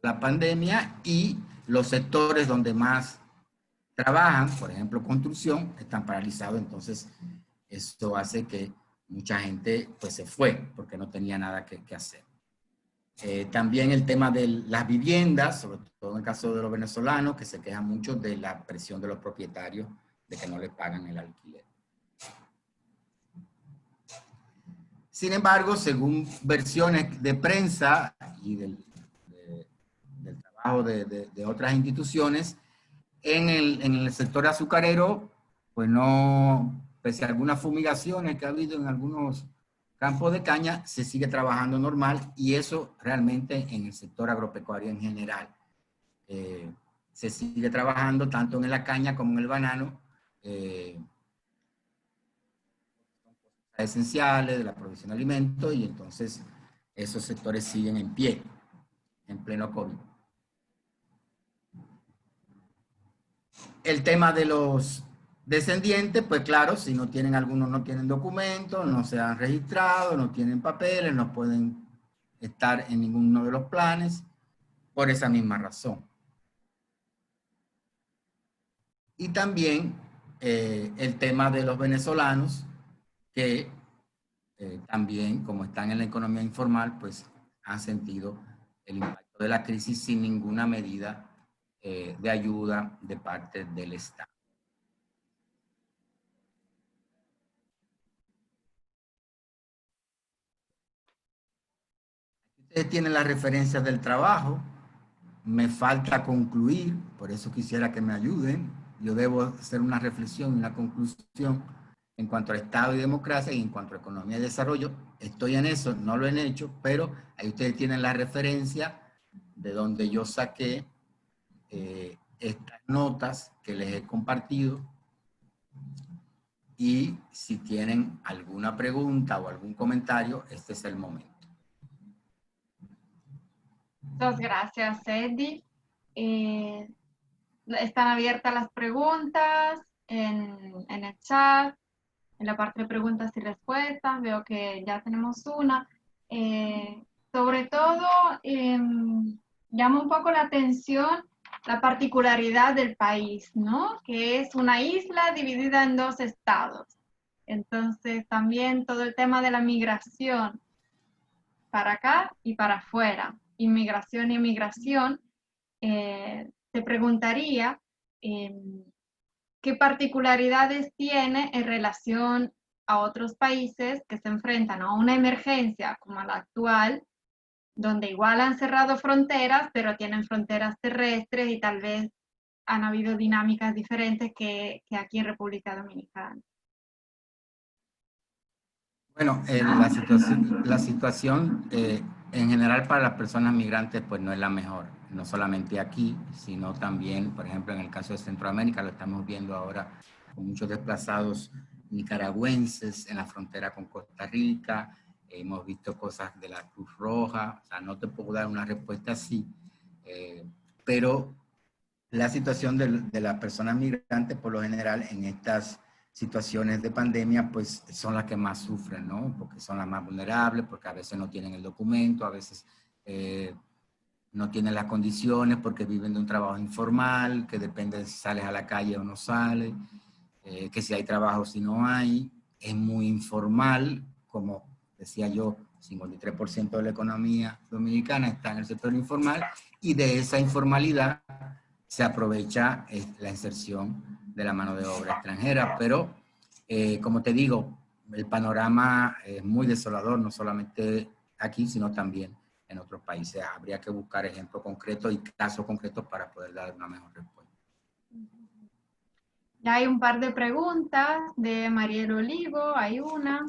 la pandemia y los sectores donde más trabajan, por ejemplo, construcción, están paralizados. Entonces, esto hace que mucha gente pues se fue porque no tenía nada que hacer. También el tema de las viviendas, sobre todo en el caso de los venezolanos, que se quejan mucho de la presión de los propietarios de que no les pagan el alquiler. Sin embargo, según versiones de prensa y del trabajo de otras instituciones, en el sector azucarero, pues no, pese a algunas fumigaciones que ha habido en algunos campos de caña, se sigue trabajando normal y eso realmente en el sector agropecuario en general. Se sigue trabajando tanto en la caña como en el banano, esenciales de la producción de alimentos, y entonces esos sectores siguen en pie, en pleno COVID. El tema de los descendientes, pues claro, si no tienen, algunos no tienen documentos, no se han registrado, no tienen papeles, no pueden estar en ninguno de los planes, por esa misma razón. Y también el tema de los venezolanos, que también, como están en la economía informal, pues han sentido el impacto de la crisis sin ninguna medida de ayuda de parte del Estado. Ustedes tienen las referencias del trabajo. Me falta concluir, por eso quisiera que me ayuden. Yo debo hacer una reflexión y una conclusión en cuanto al Estado y democracia y en cuanto a economía y desarrollo. Estoy en eso, no lo he hecho, pero ahí ustedes tienen la referencia de donde yo saqué estas notas que les he compartido. Y si tienen alguna pregunta o algún comentario, este es el momento. Muchas gracias, Eddie. Están abiertas las preguntas en el chat, en la parte de preguntas y respuestas. Veo que ya tenemos una. Sobre todo, llama un poco la atención la particularidad del país, ¿no? Que es una isla dividida en 2 estados. Entonces, también todo el tema de la migración para acá y para afuera, inmigración y emigración, te preguntaría qué particularidades tiene en relación a otros países que se enfrentan a una emergencia como la actual, donde igual han cerrado fronteras, pero tienen fronteras terrestres y tal vez han habido dinámicas diferentes que aquí en República Dominicana. Bueno, la situación en general para las personas migrantes pues no es la mejor, no solamente aquí, sino también, por ejemplo, en el caso de Centroamérica, lo estamos viendo ahora con muchos desplazados nicaragüenses en la frontera con Costa Rica, hemos visto cosas de la Cruz Roja, o sea, no te puedo dar una respuesta así, pero la situación de las personas migrantes por lo general en estas situaciones de pandemia, pues son las que más sufren, ¿no? Porque son las más vulnerables, porque a veces no tienen el documento, a veces no tienen las condiciones porque viven de un trabajo informal, que depende de si sales a la calle o no sales, que si hay trabajo o si no hay, es muy informal, como decía yo, 53% de la economía dominicana está en el sector informal, y de esa informalidad se aprovecha la inserción de la mano de obra extranjera, pero como te digo, el panorama es muy desolador, no solamente aquí, sino también en otros países. Habría que buscar ejemplos concretos y casos concretos para poder dar una mejor respuesta. Ya hay un par de preguntas de Mariel Olivo, hay una,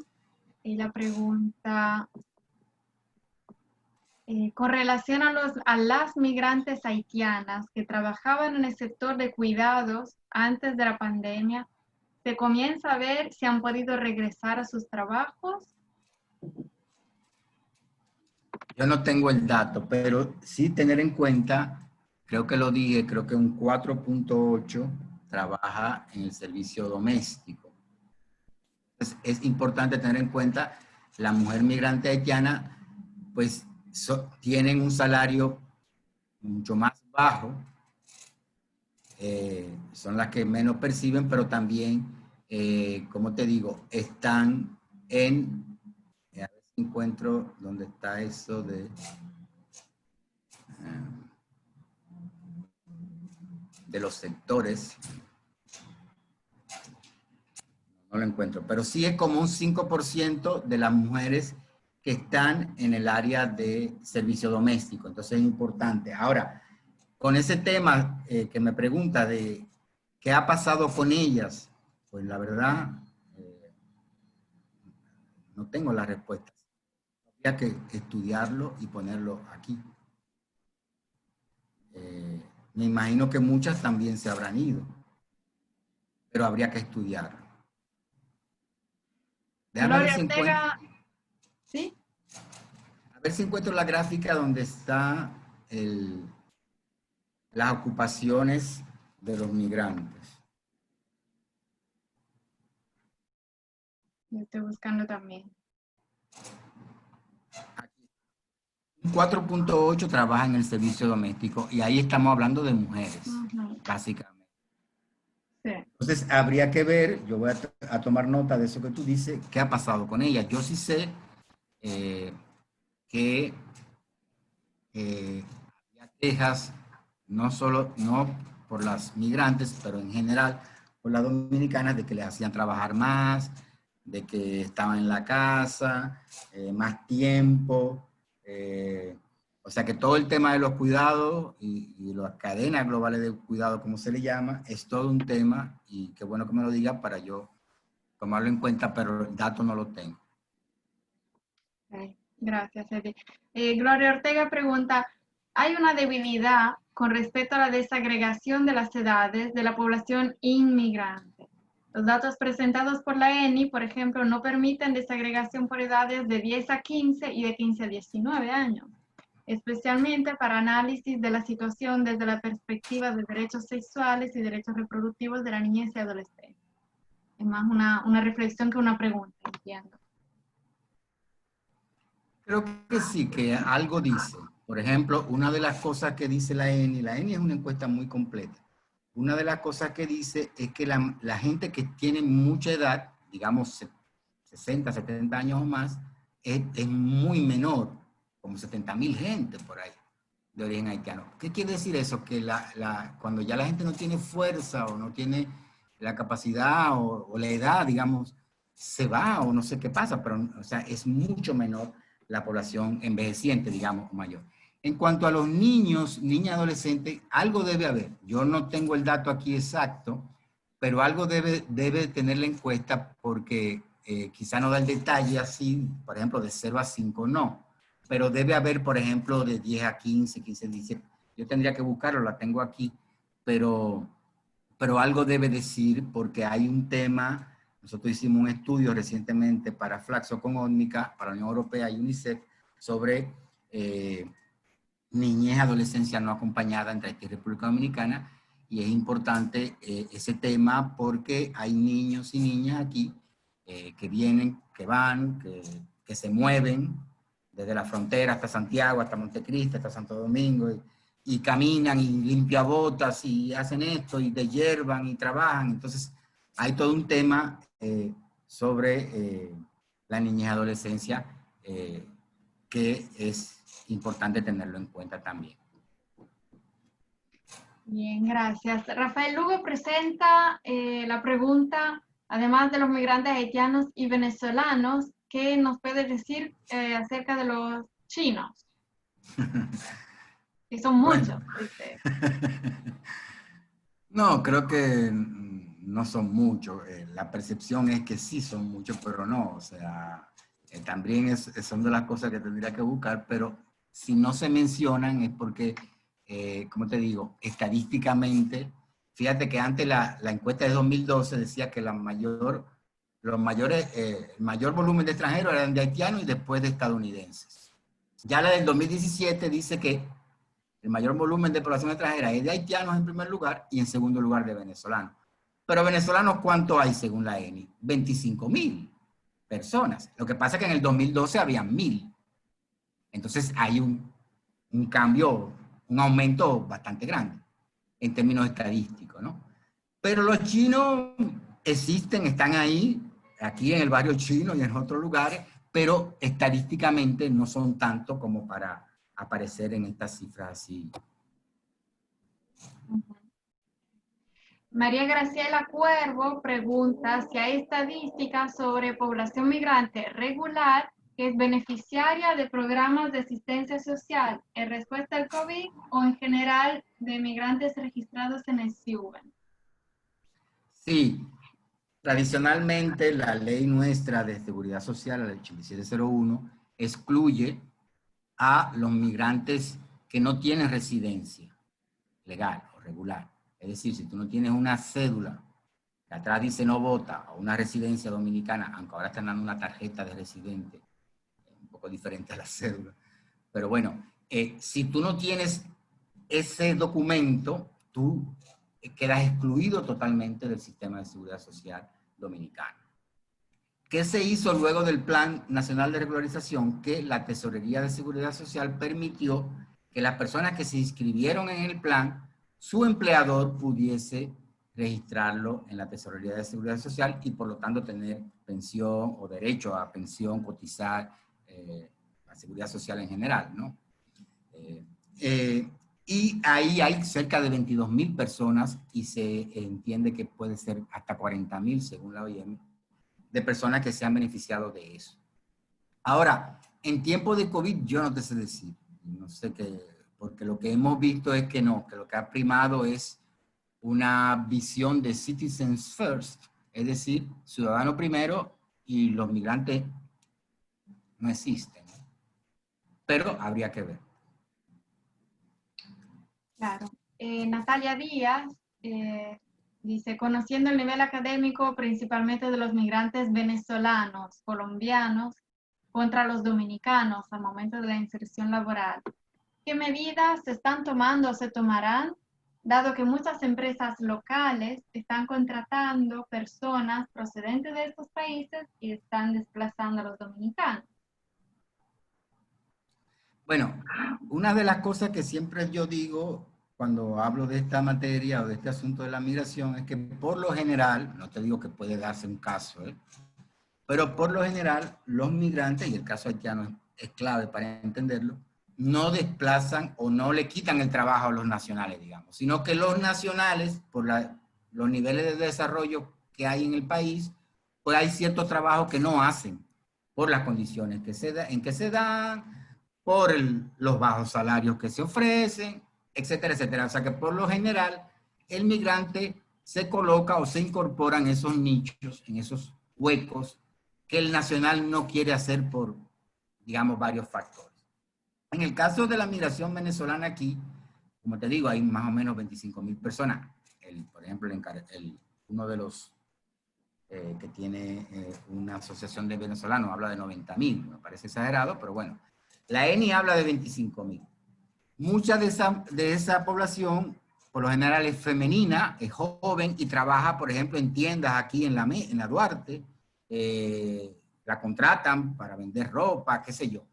y la pregunta, con relación a las migrantes haitianas que trabajaban en el sector de cuidados antes de la pandemia, ¿se comienza a ver si han podido regresar a sus trabajos? Yo no tengo el dato, pero sí tener en cuenta, creo que lo dije, creo que un 4.8 trabaja en el servicio doméstico. Entonces, es importante tener en cuenta, la mujer migrante haitiana, pues tienen un salario mucho más bajo, son las que menos perciben, pero también, como te digo, están a ver si encuentro dónde está eso de los sectores, no lo encuentro, pero sí es como un 5% de las mujeres que están en el área de servicio doméstico, entonces es importante. Ahora, con ese tema que me pregunta de qué ha pasado con ellas, pues la verdad no tengo la respuesta. Habría que estudiarlo y ponerlo aquí. Me imagino que muchas también se habrán ido, pero habría que estudiarlo. Déjame ver Gloria si encuentro, Ortega, ¿sí? a ver si encuentro la gráfica donde está las ocupaciones de los migrantes. Yo estoy buscando también. Un 4.8 trabaja en el servicio doméstico y ahí estamos hablando de mujeres, básicamente. Sí. Entonces, habría que ver, yo voy a tomar nota de eso que tú dices, qué ha pasado con ella. Yo sí sé que había quejas, no solo, no por las migrantes, pero en general por las dominicanas, de que les hacían trabajar más, de que estaban en la casa, más tiempo. O sea que todo el tema de los cuidados y las cadenas globales de cuidado, como se le llama, es todo un tema, y qué bueno que me lo diga para yo tomarlo en cuenta, pero el dato no lo tengo. Okay. Gracias, Eddie. Gloria Ortega pregunta, ¿hay una debilidad con respecto a la desagregación de las edades de la población inmigrante? Los datos presentados por la ENI, por ejemplo, no permiten desagregación por edades de 10 a 15 y de 15 a 19 años, especialmente para análisis de la situación desde la perspectiva de derechos sexuales y derechos reproductivos de la niñez y adolescencia. Es más una reflexión que una pregunta, entiendo. Creo que sí, que algo dice. Por ejemplo, una de las cosas que dice la ENI es una encuesta muy completa. Una de las cosas que dice es que la gente que tiene mucha edad, digamos 60, 70 años o más, es muy menor, como 70.000 gente por ahí, de origen haitiano. ¿Qué quiere decir eso? Que cuando ya la gente no tiene fuerza o no tiene la capacidad o la edad, digamos, se va o no sé qué pasa, pero o sea, es mucho menor la población envejeciente, digamos, o mayor. En cuanto a los niños, niñas, adolescentes, algo debe haber. Yo no tengo el dato aquí exacto, pero algo debe tener la encuesta porque quizá no da el detalle así, por ejemplo, de 0 a 5 no, pero debe haber, por ejemplo, de 10 a 15, 15 a 17. Yo tendría que buscarlo, la tengo aquí, pero, pero algo debe decir porque hay un tema. Nosotros hicimos un estudio recientemente para Flaxo con Ómnica, para la Unión Europea y UNICEF, sobre niñez, adolescencia no acompañada entre Haití y República Dominicana, y es importante ese tema porque hay niños y niñas aquí que vienen, que van, que se mueven desde la frontera hasta Santiago, hasta Montecristi, hasta Santo Domingo, y caminan y limpiabotas y hacen esto y deshiervan y trabajan. Entonces hay todo un tema sobre la niñez y adolescencia que es importante tenerlo en cuenta también. Bien, gracias. Rafael Lugo presenta la pregunta, además de los migrantes haitianos y venezolanos, ¿qué nos puede decir acerca de los chinos? Que son muchos, Bueno. dice. No, creo que no son muchos. La percepción es que sí son muchos, pero no. O sea, también son de las cosas que tendría que buscar, pero si no se mencionan es porque, como te digo, estadísticamente, fíjate que antes la encuesta de 2012 decía que el mayor volumen de extranjeros eran de haitianos y después de estadounidenses. Ya la del 2017 dice que el mayor volumen de población extranjera es de haitianos en primer lugar y en segundo lugar de venezolanos. Pero venezolanos, ¿cuánto hay según la ENI? 25,000 personas. Lo que pasa es que en el 2012 habían 1,000. Entonces hay un cambio, un aumento bastante grande en términos estadísticos, ¿no? Pero los chinos existen, están ahí, aquí en el barrio chino y en otros lugares, pero estadísticamente no son tanto como para aparecer en estas cifras así. María Graciela Cuervo pregunta si hay estadísticas sobre población migrante regular que es beneficiaria de programas de asistencia social en respuesta al COVID o en general de migrantes registrados en el SIUBEN. Sí, tradicionalmente la ley nuestra de seguridad social, la ley 8701, excluye a los migrantes que no tienen residencia legal o regular. Es decir, si tú no tienes una cédula que atrás dice no vota o una residencia dominicana, aunque ahora están dando una tarjeta de residente, un poco diferente a la cédula. Pero bueno, si tú no tienes ese documento, tú quedas excluido totalmente del sistema de seguridad social dominicano. ¿Qué se hizo luego del Plan Nacional de Regularización? Que la Tesorería de Seguridad Social permitió que las personas que se inscribieron en el plan, su empleador pudiese registrarlo en la Tesorería de Seguridad Social y por lo tanto tener pensión o derecho a pensión, cotizar, la seguridad social en general, ¿no? Y ahí hay cerca de 22,000 personas y se entiende que puede ser hasta 40,000 según la OIM, de personas que se han beneficiado de eso. Ahora, en tiempo de COVID yo no te sé decir, no sé qué, porque lo que hemos visto es que no, que lo que ha primado es una visión de citizens first, es decir, ciudadano primero y los migrantes no existen. Pero habría que ver. Claro. Natalia Díaz dice, conociendo el nivel académico principalmente de los migrantes venezolanos, colombianos, contra los dominicanos al momento de la inserción laboral, ¿qué medidas se están tomando o se tomarán, dado que muchas empresas locales están contratando personas procedentes de estos países y están desplazando a los dominicanos? Bueno, una de las cosas que siempre yo digo cuando hablo de esta materia o de este asunto de la migración es que por lo general, no te digo que puede darse un caso, pero por lo general los migrantes, y el caso haitiano es clave para entenderlo, no desplazan o no le quitan el trabajo a los nacionales, digamos, sino que los nacionales, por los niveles de desarrollo que hay en el país, pues hay ciertos trabajos que no hacen por las condiciones en que se dan, por los bajos salarios que se ofrecen, etcétera, etcétera. O sea que por lo general el migrante se coloca o se incorpora en esos nichos, en esos huecos que el nacional no quiere hacer por, digamos, varios factores. En el caso de la migración venezolana aquí, como te digo, hay más o menos 25,000 personas. Por ejemplo, uno de los que tiene una asociación de venezolanos habla de 90,000, me parece exagerado, pero bueno. La ENI habla de 25,000. Mucha de esa población, por lo general, es femenina, es joven y trabaja, por ejemplo, en tiendas aquí en la Duarte. La contratan para vender ropa, qué sé yo.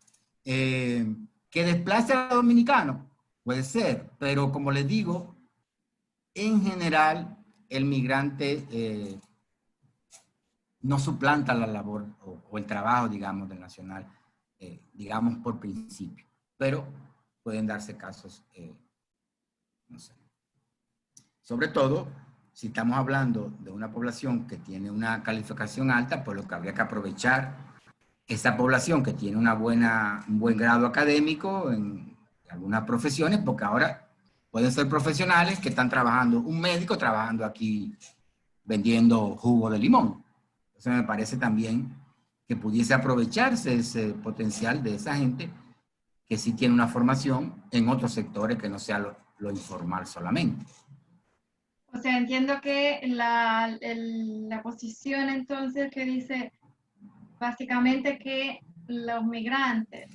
Que desplace a los dominicanos, puede ser, pero como les digo, en general, el migrante no suplanta la labor o el trabajo, digamos, del nacional, digamos, por principio. Pero pueden darse casos, no sé. Sobre todo, si estamos hablando de una población que tiene una calificación alta, pues lo que habría que aprovechar esa población que tiene un buen grado académico en algunas profesiones, porque ahora pueden ser profesionales que están trabajando, un médico trabajando aquí vendiendo jugo de limón. Entonces me parece también que pudiese aprovecharse ese potencial de esa gente que sí tiene una formación en otros sectores que no sea lo informal solamente. O sea, entiendo que la posición entonces que dice básicamente que los migrantes,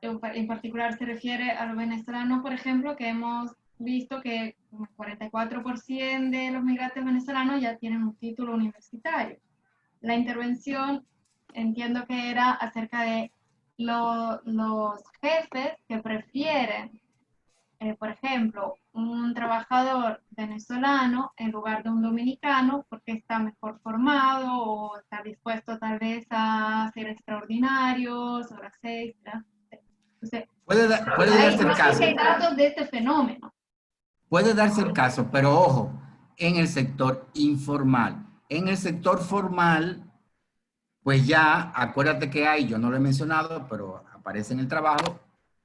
en particular se refiere a los venezolanos, por ejemplo, que hemos visto que el 44% de los migrantes venezolanos ya tienen un título universitario. La intervención entiendo que era acerca de los jefes que prefieren, por ejemplo, un trabajador venezolano en lugar de un dominicano porque está mejor formado o está dispuesto tal vez a hacer extraordinarios, horas extras. Entonces, Puede darse el no sé si caso. hay datos de este fenómeno. Puede darse el caso, pero ojo, en el sector informal. En el sector formal, pues ya, acuérdate que hay, yo no lo he mencionado, pero aparece en el trabajo,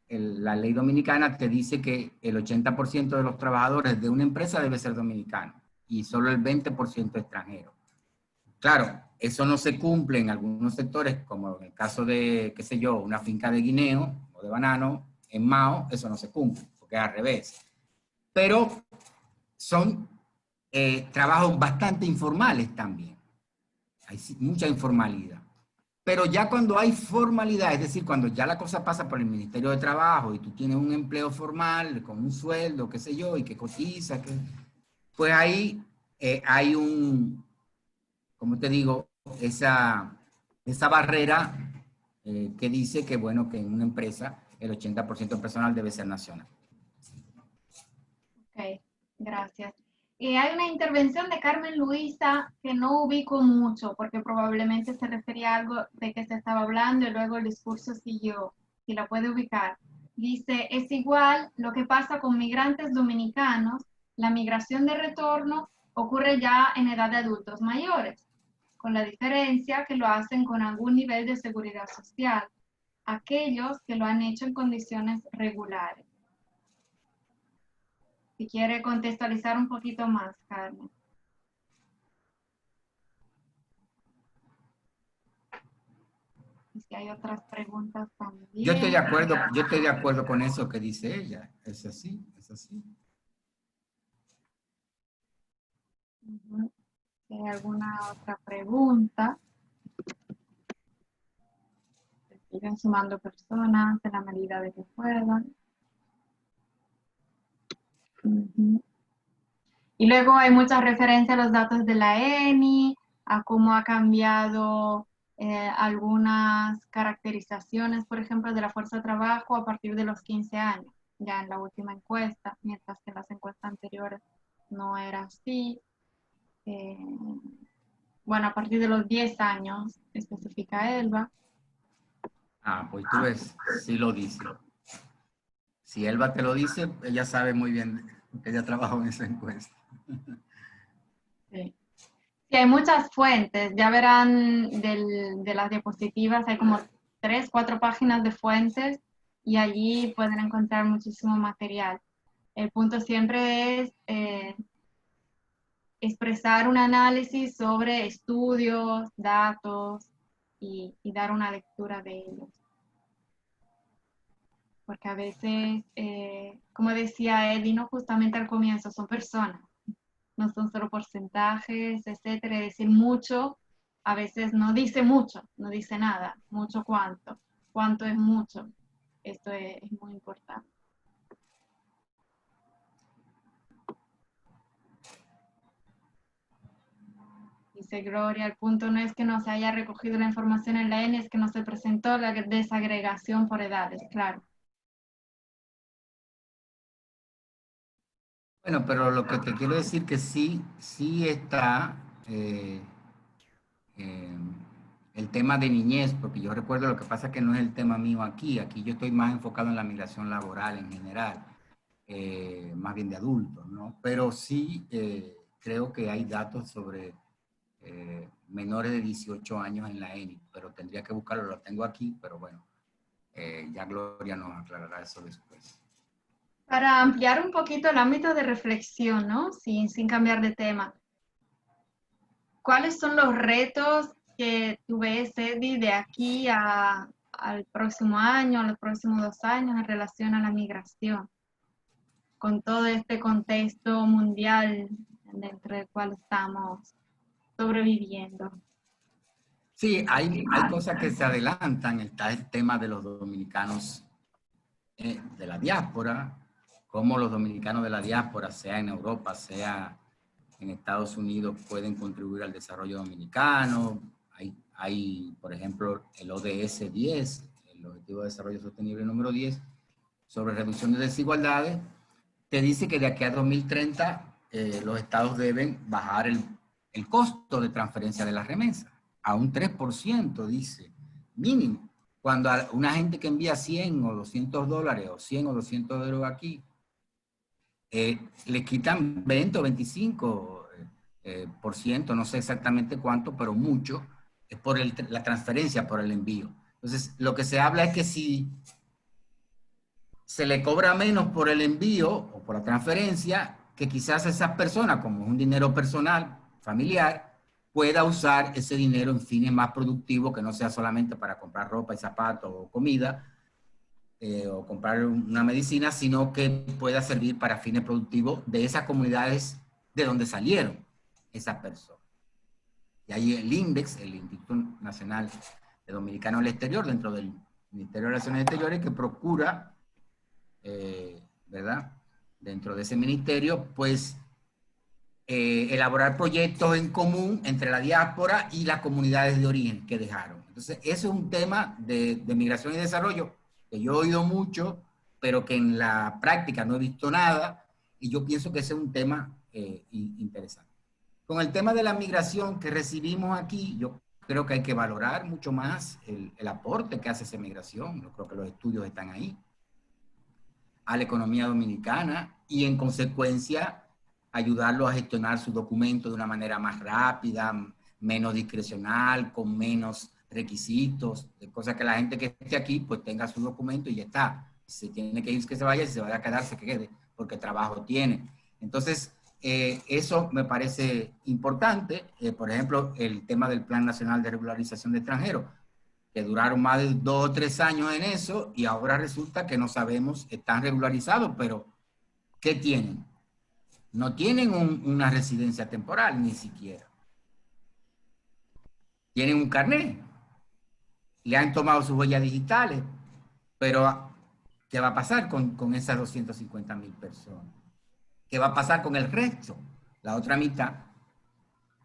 la ley dominicana te dice que el 80% de los trabajadores de una empresa debe ser dominicano y solo el 20% extranjero. Claro, eso no se cumple en algunos sectores, como en el caso de, qué sé yo, una finca de guineo o de banano, en Mao, eso no se cumple, porque es al revés. Pero son trabajos bastante informales también. Hay mucha informalidad. Pero ya cuando hay formalidad, es decir, cuando ya la cosa pasa por el Ministerio de Trabajo y tú tienes un empleo formal con un sueldo, qué sé yo, y que cotiza, pues ahí hay como te digo, esa barrera que dice que, bueno, que en una empresa el 80% del personal debe ser nacional. Ok, gracias. Hay una intervención de Carmen Luisa que no ubico mucho porque probablemente se refería a algo de que se estaba hablando y luego el discurso siguió. Si la puede ubicar. Dice, es igual lo que pasa con migrantes dominicanos, la migración de retorno ocurre ya en edad de adultos mayores, con la diferencia que lo hacen con algún nivel de seguridad social, aquellos que lo han hecho en condiciones regulares. Si quiere contextualizar un poquito más, Carmen. Y si hay otras preguntas Yo también. estoy de acuerdo con eso que dice ella. Es así, es así. Si hay alguna otra pregunta. Siguen sumando personas en la medida de que puedan. Y luego hay mucha referencia a los datos de la ENI, a cómo ha cambiado algunas caracterizaciones, por ejemplo, de la fuerza de trabajo a partir de los 15 años, ya en la última encuesta, mientras que en las encuestas anteriores no era así. Bueno, a partir de los 10 años, especifica Elba. Ah, pues tú ves, sí lo dice. Si Elba te lo dice, ella sabe muy bien que ella trabajó en esa encuesta. Sí. Sí, hay muchas fuentes, ya verán de las diapositivas, hay como 3, 4 páginas de fuentes y allí pueden encontrar muchísimo material. El punto siempre es expresar un análisis sobre estudios, datos y dar una lectura de ellos. Porque a veces, como decía Eddie, no justamente al comienzo, son personas, no son solo porcentajes, etcétera. Decir mucho, a veces no dice mucho, no dice nada. Mucho cuánto, cuánto es mucho. Esto es muy importante. Dice Gloria, el punto no es que no se haya recogido la información en la N, es que no se presentó la desagregación por edades, claro. Bueno, pero lo que te quiero decir que sí, sí está eh, eh, el tema de niñez, porque yo recuerdo, lo que pasa que no es el tema mío aquí. Aquí yo estoy más enfocado en la migración laboral en general, más bien de adultos, ¿no? Pero sí creo que hay datos sobre menores de 18 años en la ENI, pero tendría que buscarlo, lo tengo aquí, pero bueno, ya Gloria nos aclarará eso después. Para ampliar un poquito el ámbito de reflexión, ¿no? Sin cambiar de tema. ¿Cuáles son los retos que tú ves, Eddie, de aquí al próximo año, a los próximos 2 años en relación a la migración, con todo este contexto mundial dentro del cual estamos sobreviviendo? Sí, hay cosas que se adelantan. Está el tema de los dominicanos de la diáspora, cómo los dominicanos de la diáspora, sea en Europa, sea en Estados Unidos, pueden contribuir al desarrollo dominicano. Hay, por ejemplo, el ODS 10, el Objetivo de Desarrollo Sostenible número 10, sobre reducción de desigualdades, te dice que de aquí a 2030 los estados deben bajar el costo de transferencia de las remesas a un 3%, dice, mínimo. Cuando a una gente que envía 100 o 200 dólares o 100 o 200 euros aquí, le quitan 20 o 25 por ciento, no sé exactamente cuánto, pero mucho, es por la transferencia, por el envío. Entonces, lo que se habla es que si se le cobra menos por el envío o por la transferencia, que quizás esa persona, como es un dinero personal, familiar, pueda usar ese dinero en fines más productivos, que no sea solamente para comprar ropa y zapatos o comida, o comprar una medicina, sino que pueda servir para fines productivos de esas comunidades de donde salieron esas personas. Y hay el INDEX, el Instituto Nacional de Dominicanos al Exterior, dentro del Ministerio de Relaciones Exteriores, que procura ¿verdad? Dentro de ese ministerio, pues elaborar proyectos en común entre la diáspora y las comunidades de origen que dejaron. Entonces, eso es un tema de migración y desarrollo que yo he oído mucho, pero que en la práctica no he visto nada, y yo pienso que ese es un tema interesante. Con el tema de la migración que recibimos aquí, yo creo que hay que valorar mucho más el aporte que hace esa migración. Yo creo que los estudios están ahí a la economía dominicana y en consecuencia ayudarlo a gestionar su documento de una manera más rápida, menos discrecional, con menos requisitos, de cosas que la gente que esté aquí pues tenga su documento y ya está. Si tiene que ir, que se vaya, si se vaya a quedar, se quede, porque trabajo tiene. Entonces, eso me parece importante. Por ejemplo, el tema del Plan Nacional de Regularización de Extranjeros, que duraron más de 2 o 3 años en eso y ahora resulta que no sabemos, están regularizados, pero ¿qué tienen? No tienen una residencia temporal ni siquiera. Tienen un carnet, le han tomado sus huellas digitales, pero ¿qué va a pasar con esas 250.000 personas? ¿Qué va a pasar con el resto? La otra mitad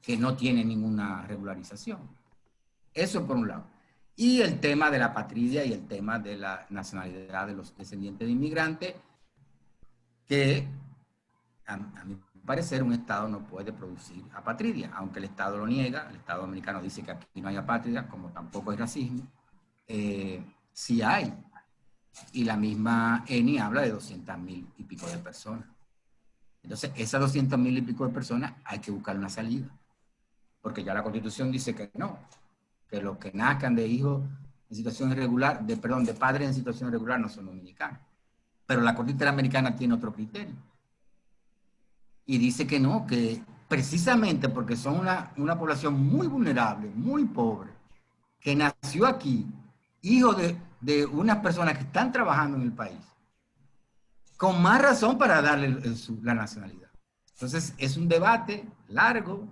que no tiene ninguna regularización. Eso por un lado. Y el tema de la patria y el tema de la nacionalidad de los descendientes de inmigrantes, que a mi parecer un Estado no puede producir apatria, aunque el Estado lo niega. El Estado dominicano dice que aquí no hay apatria, como tampoco hay racismo. Sí hay. Y la misma ENI habla de 200.000 y pico de personas. Entonces, esas 200.000 y pico de personas hay que buscar una salida. porque ya la Constitución dice que no, que los que nazcan de hijos en situación irregular, de padres en situación irregular no son dominicanos. Pero la Corte Interamericana tiene otro criterio. Y dice que no, que precisamente porque son una población muy vulnerable, muy pobre, que nació aquí, hijo de unas personas que están trabajando en el país, con más razón para darle la nacionalidad. Entonces, es un debate largo,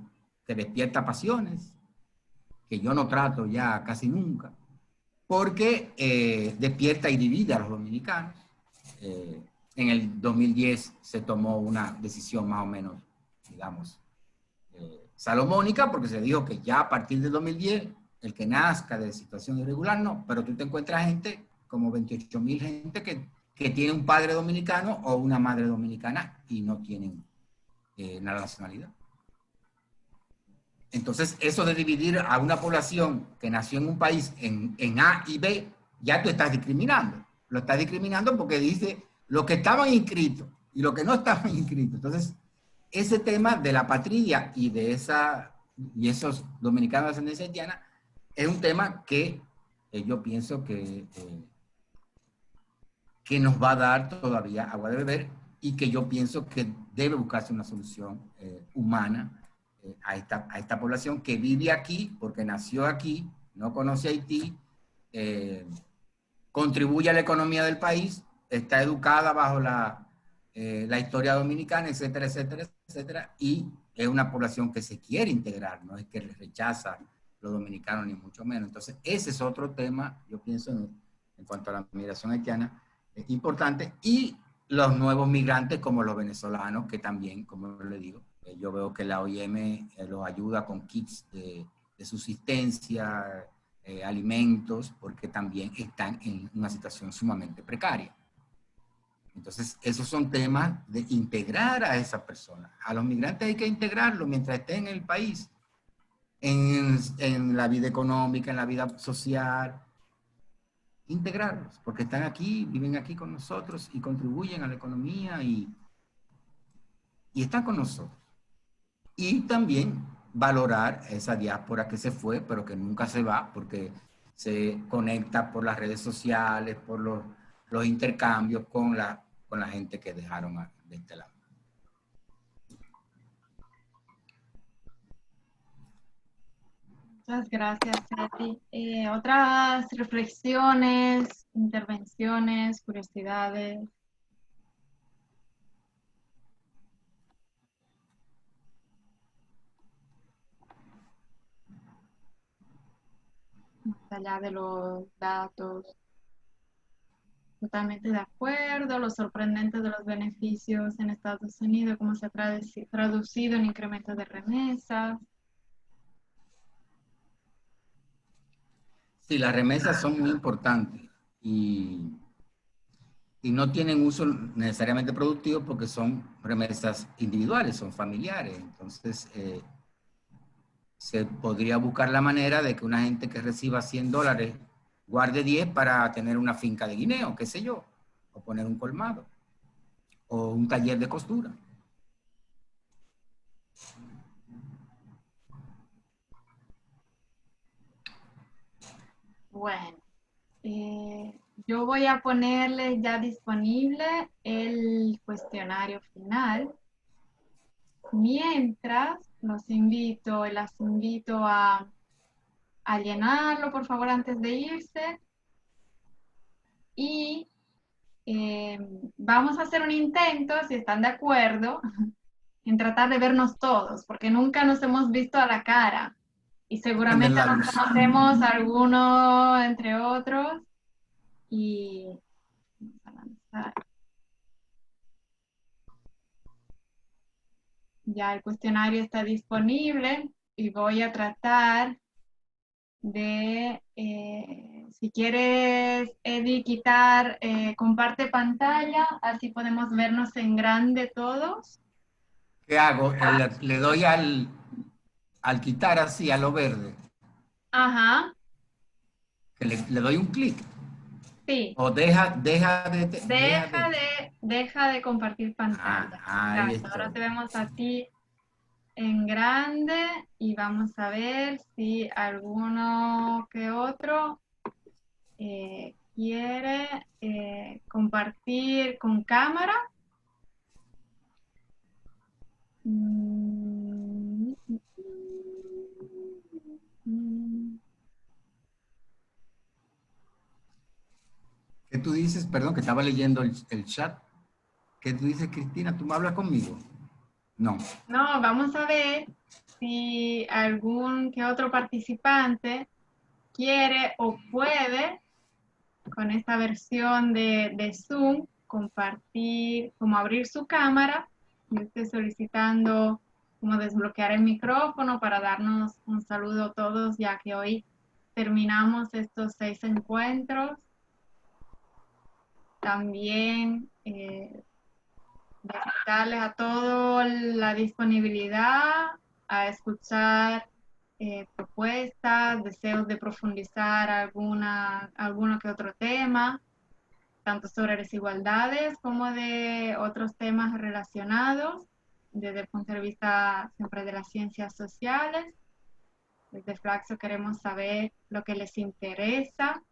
que despierta pasiones, que yo no trato ya casi nunca, porque despierta y divide a los dominicanos. En el 2010 se tomó una decisión más o menos, digamos, salomónica, porque se dijo que ya a partir del 2010, el que nazca de situación irregular no, pero tú te encuentras gente, como 28.000 gente que tiene un padre dominicano o una madre dominicana y no tienen la nacionalidad. Entonces, eso de dividir a una población que nació en un país en A y B, ya tú estás discriminando. Lo estás discriminando porque dice los que estaban inscritos y los que no estaban inscritos. Entonces, ese tema de la patria y de esos dominicanos de ascendencia haitiana es un tema que yo pienso que nos va a dar todavía agua de beber y que yo pienso que debe buscarse una solución humana a esta población que vive aquí porque nació aquí, no conoce Haití, contribuye a la economía del país, está educada bajo la historia dominicana, etcétera, etcétera, etcétera, y es una población que se quiere integrar, no es que rechaza los dominicanos ni mucho menos. Entonces, ese es otro tema, yo pienso, en cuanto a la migración haitiana, es importante, y los nuevos migrantes como los venezolanos, que también, como le digo, yo veo que la OIM los ayuda con kits de subsistencia, alimentos, porque también están en una situación sumamente precaria. Entonces, esos son temas de integrar a esas personas. A los migrantes hay que integrarlos mientras estén en el país, en la vida económica, en la vida social, integrarlos, porque están aquí, viven aquí con nosotros y contribuyen a la economía y están con nosotros. Y también valorar esa diáspora que se fue, pero que nunca se va, porque se conecta por las redes sociales, por los intercambios con la gente que dejaron de este lado. Muchas gracias, Katy. ¿Otras reflexiones, intervenciones, curiosidades? Más allá de los datos. Totalmente de acuerdo. Lo sorprendente de los beneficios en Estados Unidos, cómo se ha traducido en incremento de remesas. Sí, las remesas son muy importantes y no tienen uso necesariamente productivo porque son remesas individuales, son familiares. Entonces, se podría buscar la manera de que una gente que reciba $100 guarde 10 para tener una finca de guineo, qué sé yo, o poner un colmado, o un taller de costura. Bueno, yo voy a ponerles ya disponible el cuestionario final. Mientras, las invito a llenarlo, por favor, antes de irse. Y vamos a hacer un intento, si están de acuerdo, en tratar de vernos todos, porque nunca nos hemos visto a la cara. Y seguramente nos conocemos algunos entre otros. Y vamos a lanzar. Ya el cuestionario está disponible y voy a tratar de, si quieres, Eddie, quitar, comparte pantalla, así podemos vernos en grande todos. ¿Qué hago? Le doy al quitar así, a lo verde. Ajá. Que le doy un clic. Sí. O Deja de compartir pantalla. Ahí Exacto. está. Ahora te vemos a ti en grande y vamos a ver si alguno que otro quiere compartir con cámara. ¿Qué tú dices? Perdón, que estaba leyendo el chat. ¿Qué tú dices, Cristina? ¿Tú me hablas conmigo? No. No, vamos a ver si algún que otro participante quiere o puede con esta versión de Zoom compartir, como abrir su cámara. Yo estoy solicitando como desbloquear el micrófono para darnos un saludo a todos, ya que hoy terminamos estos 6 encuentros. También darles a todos la disponibilidad a escuchar propuestas, deseos de profundizar alguno que otro tema, tanto sobre desigualdades como de otros temas relacionados, desde el punto de vista siempre de las ciencias sociales. Desde Flaxo queremos saber lo que les interesa.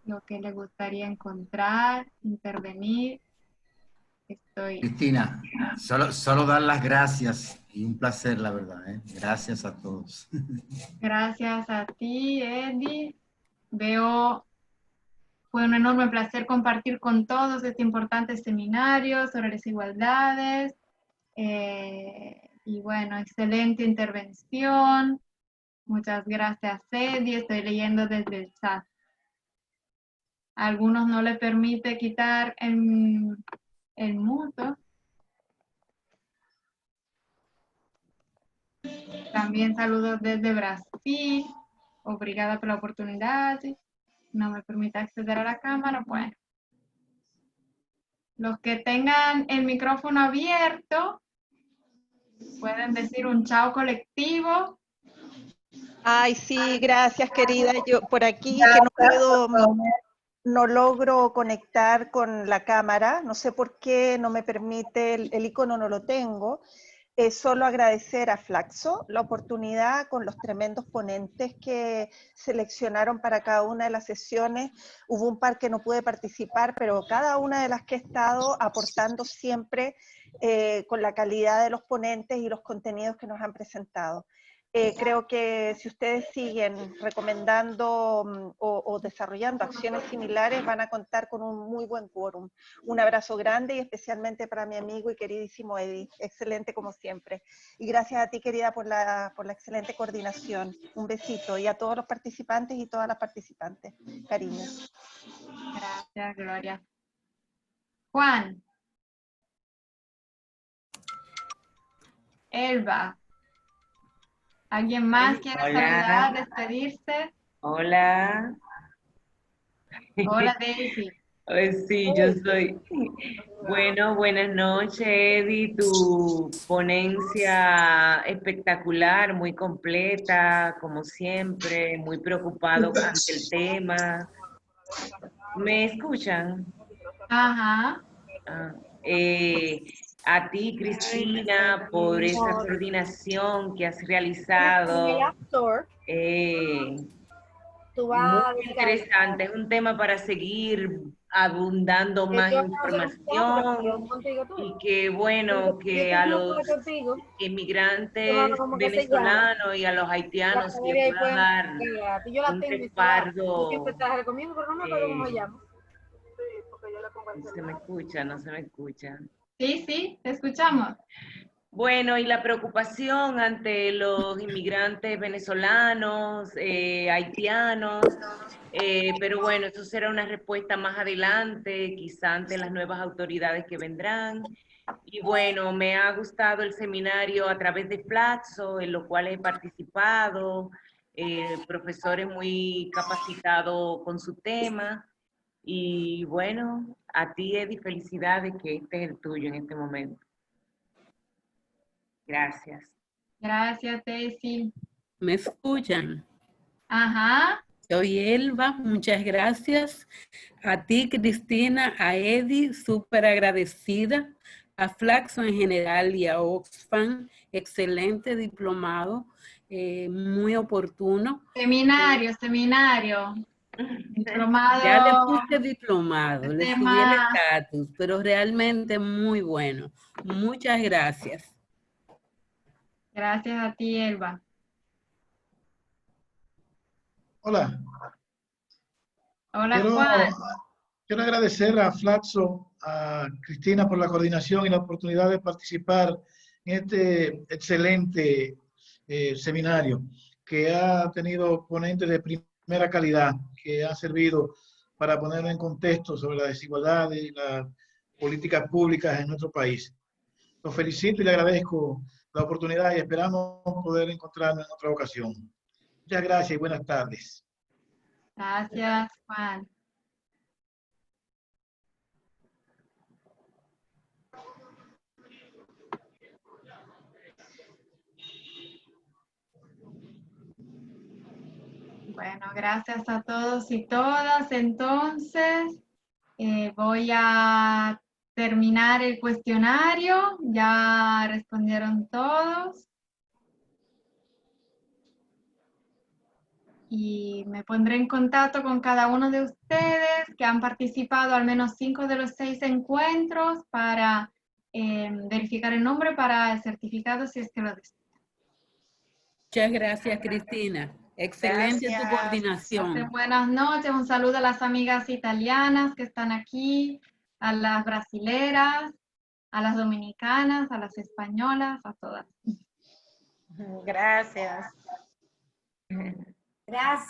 Lo que les gustaría encontrar, intervenir. Cristina, solo dar las gracias y un placer, la verdad. Gracias a todos. Gracias a ti, Eddie. Fue un enorme placer compartir con todos este importante seminario sobre desigualdades. Y bueno, excelente intervención. Muchas gracias, Eddie. Estoy leyendo desde el chat. A algunos no le permite quitar el muto. También saludos desde Brasil. Obrigada por la oportunidad. No me permite acceder a la cámara. Bueno, los que tengan el micrófono abierto pueden decir un chao colectivo. Ay, sí, gracias, querida. Yo por aquí que no logro conectar con la cámara, no sé por qué no me permite, el icono no lo tengo. Solo agradecer a Flaxo la oportunidad con los tremendos ponentes que seleccionaron para cada una de las sesiones. Hubo un par que no pude participar, pero cada una de las que he estado aportando siempre con la calidad de los ponentes y los contenidos que nos han presentado. Creo que si ustedes siguen recomendando o desarrollando acciones ssimilares, van a contar con un muy buen quórum. Un abrazo grande y especialmente para mi amigo y queridísimo Eddie. Excelente como siempre. Y gracias a ti, querida, por la excelente coordinación. Un besito. Y a todos los participantes y todas las participantes. Cariños. Gracias, Gloria. Juan. Elba. ¿Alguien más quiere saludar, despedirse? Hola. Hola, Daisy. Sí, yo soy. Bueno, buenas noches, Eddie. Tu ponencia espectacular, muy completa, como siempre, muy preocupado ante el tema. ¿Me escuchan? Ajá. A ti, Cristina, por esa coordinación que has realizado. Muy interesante, es un tema para seguir abundando más información y que bueno, que a los inmigrantes venezolanos y a los haitianos se les pueda dar un respaldo. No se me escucha, no se me escucha. Sí, sí, te escuchamos. Bueno, y la preocupación ante los inmigrantes venezolanos, haitianos, pero bueno, eso será una respuesta más adelante, quizá ante las nuevas autoridades que vendrán. Y bueno, me ha gustado el seminario a través de Flaxo, en lo cual he participado, profesores muy capacitados con su tema. Y bueno, a ti, Eddie, felicidades que este es el tuyo en este momento. Gracias. Gracias, Daisy. ¿Me escuchan? Ajá. Soy Elba, muchas gracias. A ti, Cristina, a Eddie, súper agradecida. A Flaxo en general y a Oxfam, excelente diplomado, muy oportuno. Seminario. Diplomado. Ya le puse diplomado, le subí el Tema. estatus, pero realmente muy bueno. Muchas gracias. Gracias a ti, Elba. Hola, Hola, Juan. quiero agradecer a Flaxo, a Cristina por la coordinación y la oportunidad de participar en este excelente seminario que ha tenido ponentes de primera calidad, que ha servido para poner en contexto sobre la desigualdad y las políticas públicas en nuestro país. Los felicito y le agradezco la oportunidad y esperamos poder encontrarnos en otra ocasión. Muchas gracias y buenas tardes. Gracias, Juan. Bueno, gracias a todos y todas. Entonces, voy a terminar el cuestionario. Ya respondieron todos. Y me pondré en contacto con cada uno de ustedes que han participado al menos 5 de los 6 encuentros para verificar el nombre para el certificado si es que lo desean. Muchas gracias, Cristina. Excelente tu Gracias. coordinación. Buenas noches, un saludo a las amigas italianas que están aquí, a las brasileras, a las dominicanas, a las españolas, a todas. Gracias. Gracias.